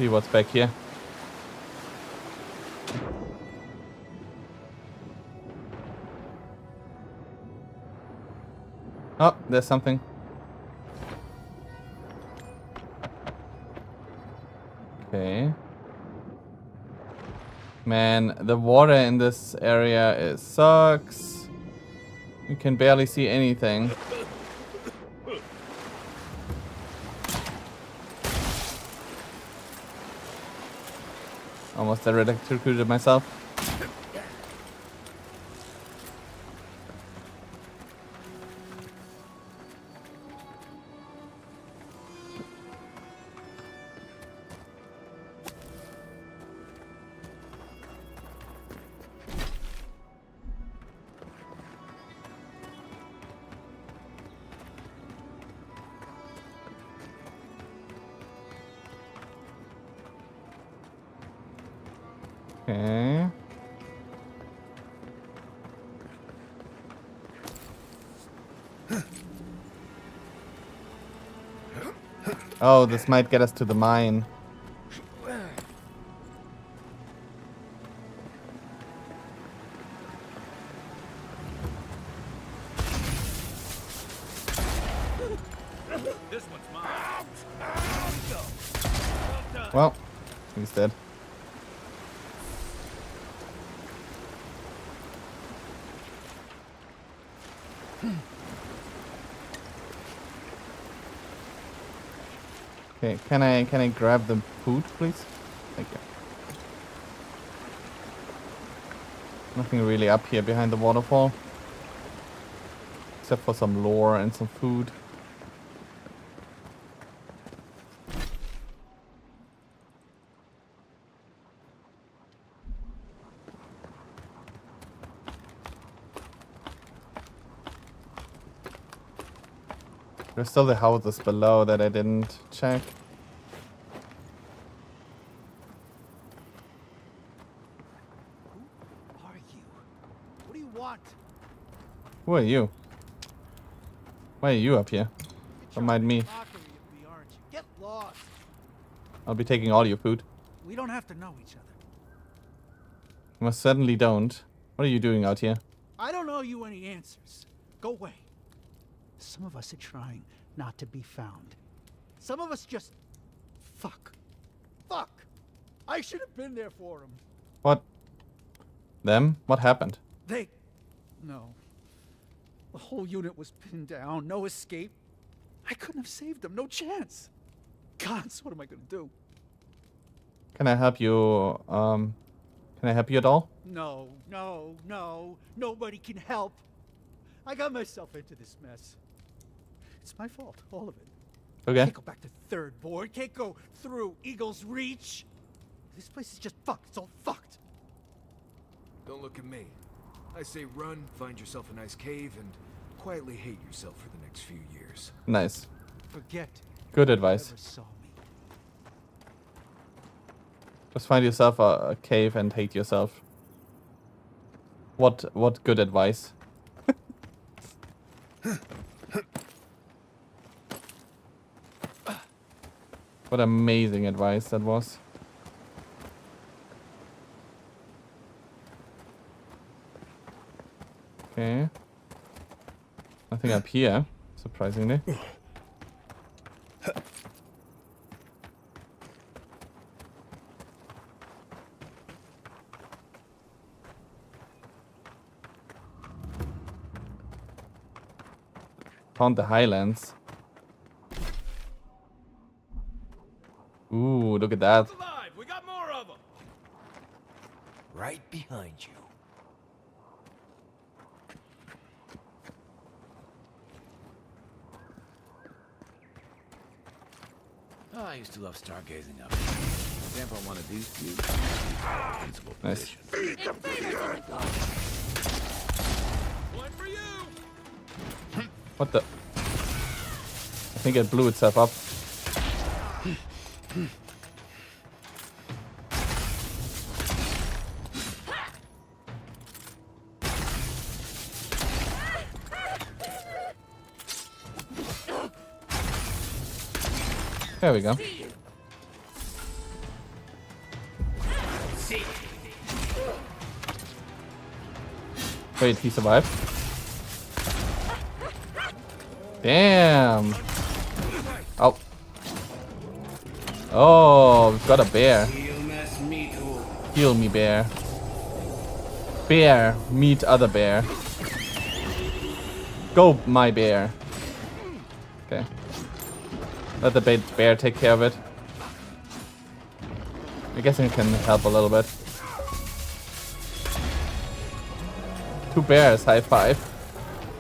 See what's back here. Oh, there's something. Okay. Man, the water in this area sucks. You can barely see anything. Almost electrocuted myself. Okay. Oh, this might get us to the mine. This one's mine. Well, he's dead. Okay, can I grab the food, please? Thank you. Nothing really up here behind the waterfall. Except for some lore and some food. There's still the houses below that I didn't check. Who are you? What do you want? Who are you? Why are you up here? Don't mind me. Mockery of me, aren't you? Get lost. I'll be taking all your food. We don't have to know each other. You most certainly don't. What are you doing out here? I don't owe you any answers. Go away. Some of us are trying not to be found. Some of us just... Fuck. Fuck. I should have been there for them. What? Them? What happened? They... No. The whole unit was pinned down. No escape. I couldn't have saved them. No chance. Gods, what am I gonna do? Can I help you? Can I help you at all? No, no, no. Nobody can help. I got myself into this mess. It's my fault, all of it. Okay. Can't go back to Third Board. Can't go through Eagle's Reach. This place is just fucked. It's all fucked. Don't look at me. I say run, find yourself a nice cave, and quietly hate yourself for the next few years. Nice. Forget. Good advice. Never saw me. Just find yourself a cave and hate yourself. What good advice. What amazing advice that was. Okay. Nothing up here, surprisingly. Found the Highlands. Ooh, look at that. Alive! We got more of them! Right behind you. Oh, I used to love stargazing up. Camp on one of these views. Principal Nice. position. One for you! What the? I think it blew itself up. There we go. Wait, he survived? Damn! Oh. Oh, we've got a bear. Heal me, bear. Bear, meet other bear. Go, my bear. Okay. Let the bear take care of it. I guess I can help a little bit. 2 bears, high five.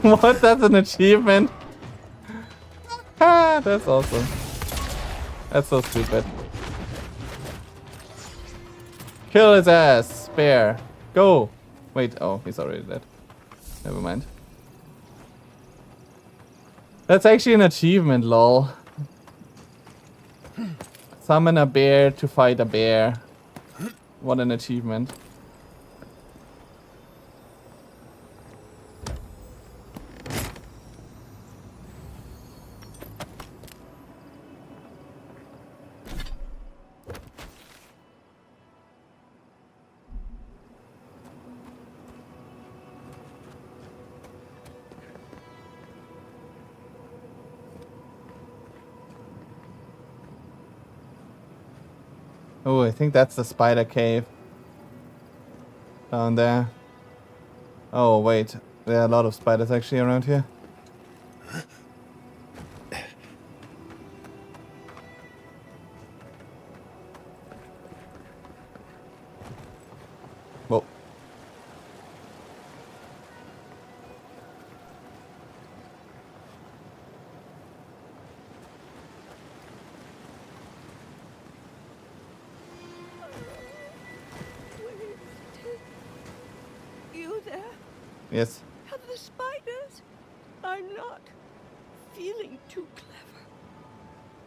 What? That's an achievement? Ah, that's awesome. That's so stupid. Kill his ass, bear. Go. Wait, oh, he's already dead. Never mind. That's actually an achievement, lol. Summon a bear to fight a bear. What an achievement. Oh, I think that's the spider cave. Down there. Oh, wait. There are a lot of spiders actually around here. Whoa. You there? Yes. Have the spiders? I'm not feeling too clever.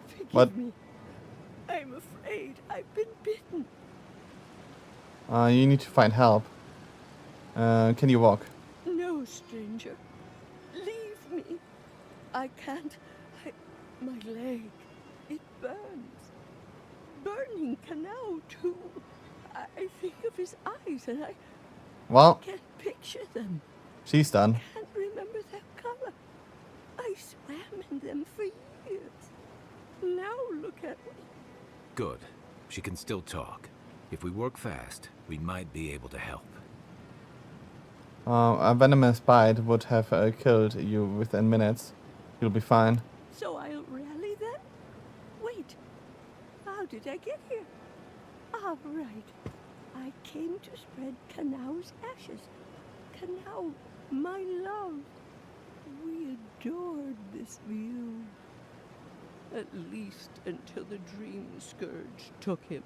Forgive What? me. I'm afraid I've been bitten. You need to find help. Can you walk? No, stranger. Leave me. I can't. My leg. It burns. Burning canal, too. I think of his eyes and I Well, can't picture them. she's done. Can't remember their color. I swam in them for years. Now look at me. Good. She can still talk. If we work fast, we might be able to help. A venomous bite would have killed you within minutes. You'll be fine. So I'll rally then? Wait. How did I get here? Ah, right. I came to spread Kanau's ashes. Kanau, my love. We adored this view. At least until the dream scourge took him.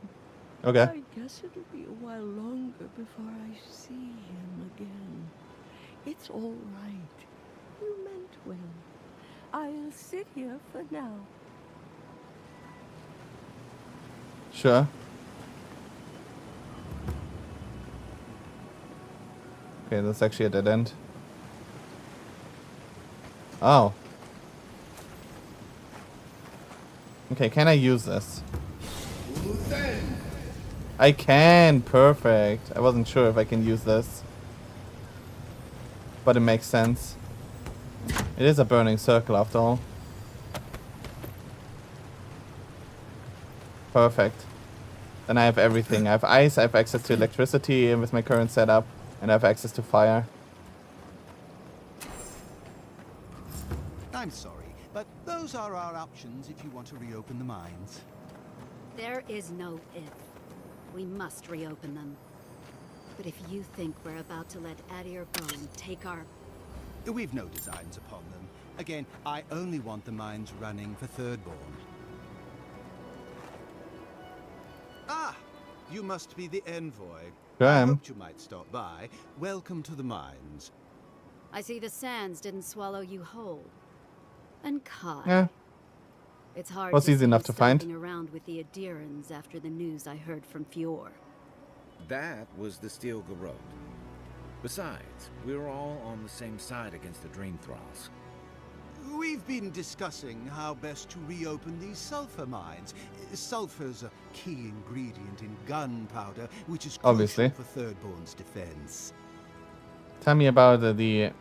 Okay. I guess it'll be a while longer before I see him again. It's all right. You meant well. I'll sit here for now. Sure. Okay, that's actually a dead end. Oh. Okay, can I use this? I can! Perfect. I wasn't sure if I can use this. But it makes sense. It is a burning circle after all. Perfect. Then I have everything. I have ice, I have access to electricity with my current setup, and I have access to fire. I'm sorry, but those are our options if you want to reopen the mines. There is no if. We must reopen them. But if you think we're about to let Adir Bone take our... We've no designs upon them. Again, I only want the mines running for Thirdborn. Ah! You must be the envoy. Sure I am. hoped you might stop by. Welcome to the mines. I see the sands didn't swallow you whole. And Kai. Yeah. It's hard Was to easy see enough you to find. stomping around with the Adirans after the news I heard from Fior. That was the Steel Garrote. Besides, we were all on the same side against the Dream Thralls. We've been discussing how best to reopen these sulfur mines. Sulfur's a key ingredient in gunpowder, which is crucial Obviously. for Thirdborn's defense. Tell me about the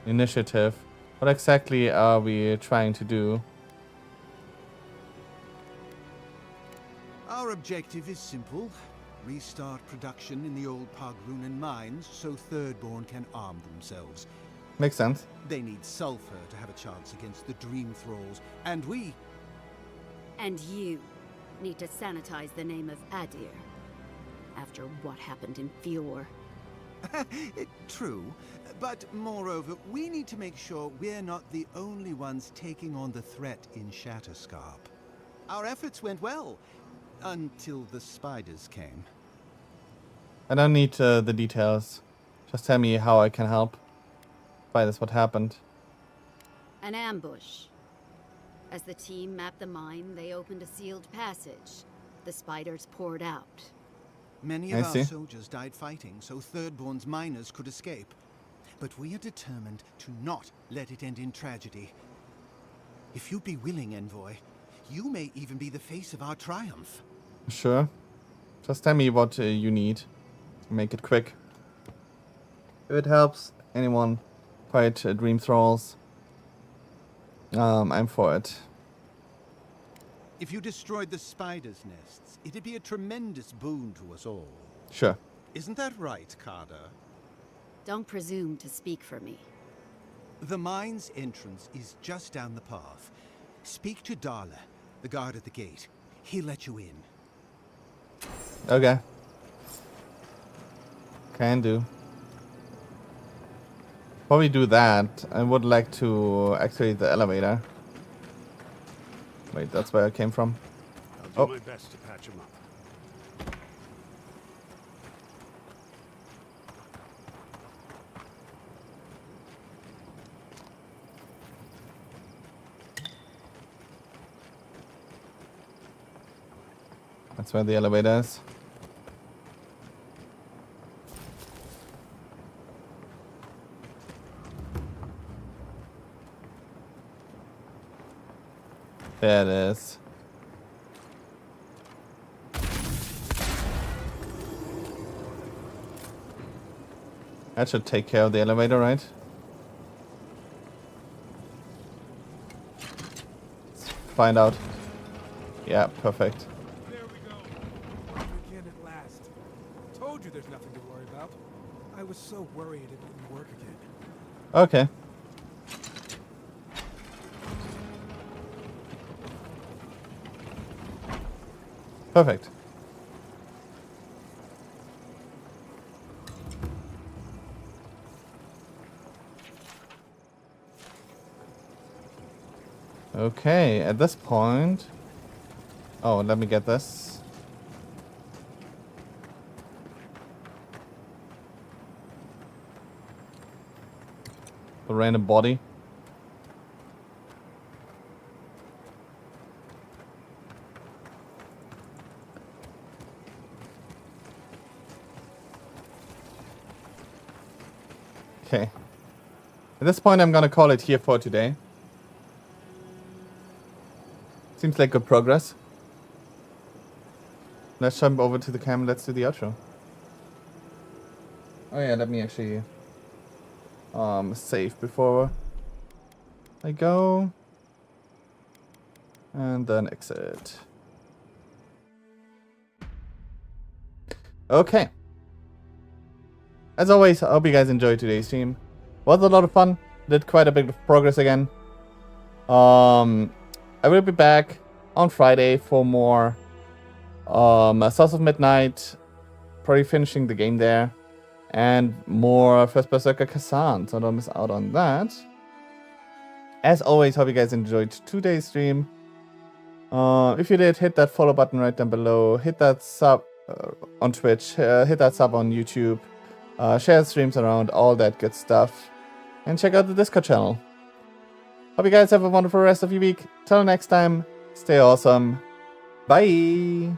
initiative. What exactly are we trying to do? Our objective is simple. Restart production in the old Pogrunen mines so Thirdborn can arm themselves. Makes sense. They need sulfur to have a chance against the Dream Thralls, and we... And you need to sanitize the name of Adir after what happened in Fjord. True, but moreover, we need to make sure we're not the only ones taking on the threat in Shatterscarp. Our efforts went well, until the spiders came. I don't need the details. Just tell me how I can help. Why that's what happened. An ambush. As the team mapped the mine, they opened a sealed passage. The spiders poured out. Many of our soldiers died fighting, so Thirdborn's miners could escape. But we are determined to not let it end in tragedy. If you'd be willing, Envoy, you may even be the face of our triumph. Sure. Just tell me what you need. Make it quick. If it helps anyone fight Dream Thralls, I'm for it. If you destroyed the spiders' nests, it'd be a tremendous boon to us all. Sure. Isn't that right, Carter? Don't presume to speak for me. The mine's entrance is just down the path. Speak to Darla, the guard at the gate. He'll let you in. Okay. Can do. Before we do that, I would like to activate the elevator. Wait, that's where I came from. I'll do my best to patch him up. That's where the elevator is. There it is. That should take care of the elevator, right? Let's find out. Yeah, perfect. There we go. Again at last. Told you there's nothing to worry about. I was so worried it wouldn't work again. Okay. Perfect. Okay, at this point... Oh, let me get this. The random body. Okay. At this point, I'm gonna call it here for today. Seems like good progress. Let's jump over to the camera. Let's do the outro. Oh yeah, let me actually save before I go. And then exit. Okay. As always, I hope you guys enjoyed today's stream. Was a lot of fun. Did quite a bit of progress again. I will be back on Friday for more South of Midnight. Probably finishing the game there. And more First Berserker Kazan, so don't miss out on that. As always, hope you guys enjoyed today's stream. If you did, hit that follow button right down below. Hit that sub on Twitch. Hit that sub on YouTube. Share streams around, all that good stuff. And check out the Discord channel. Hope you guys have a wonderful rest of your week. Till next time, stay awesome. Bye!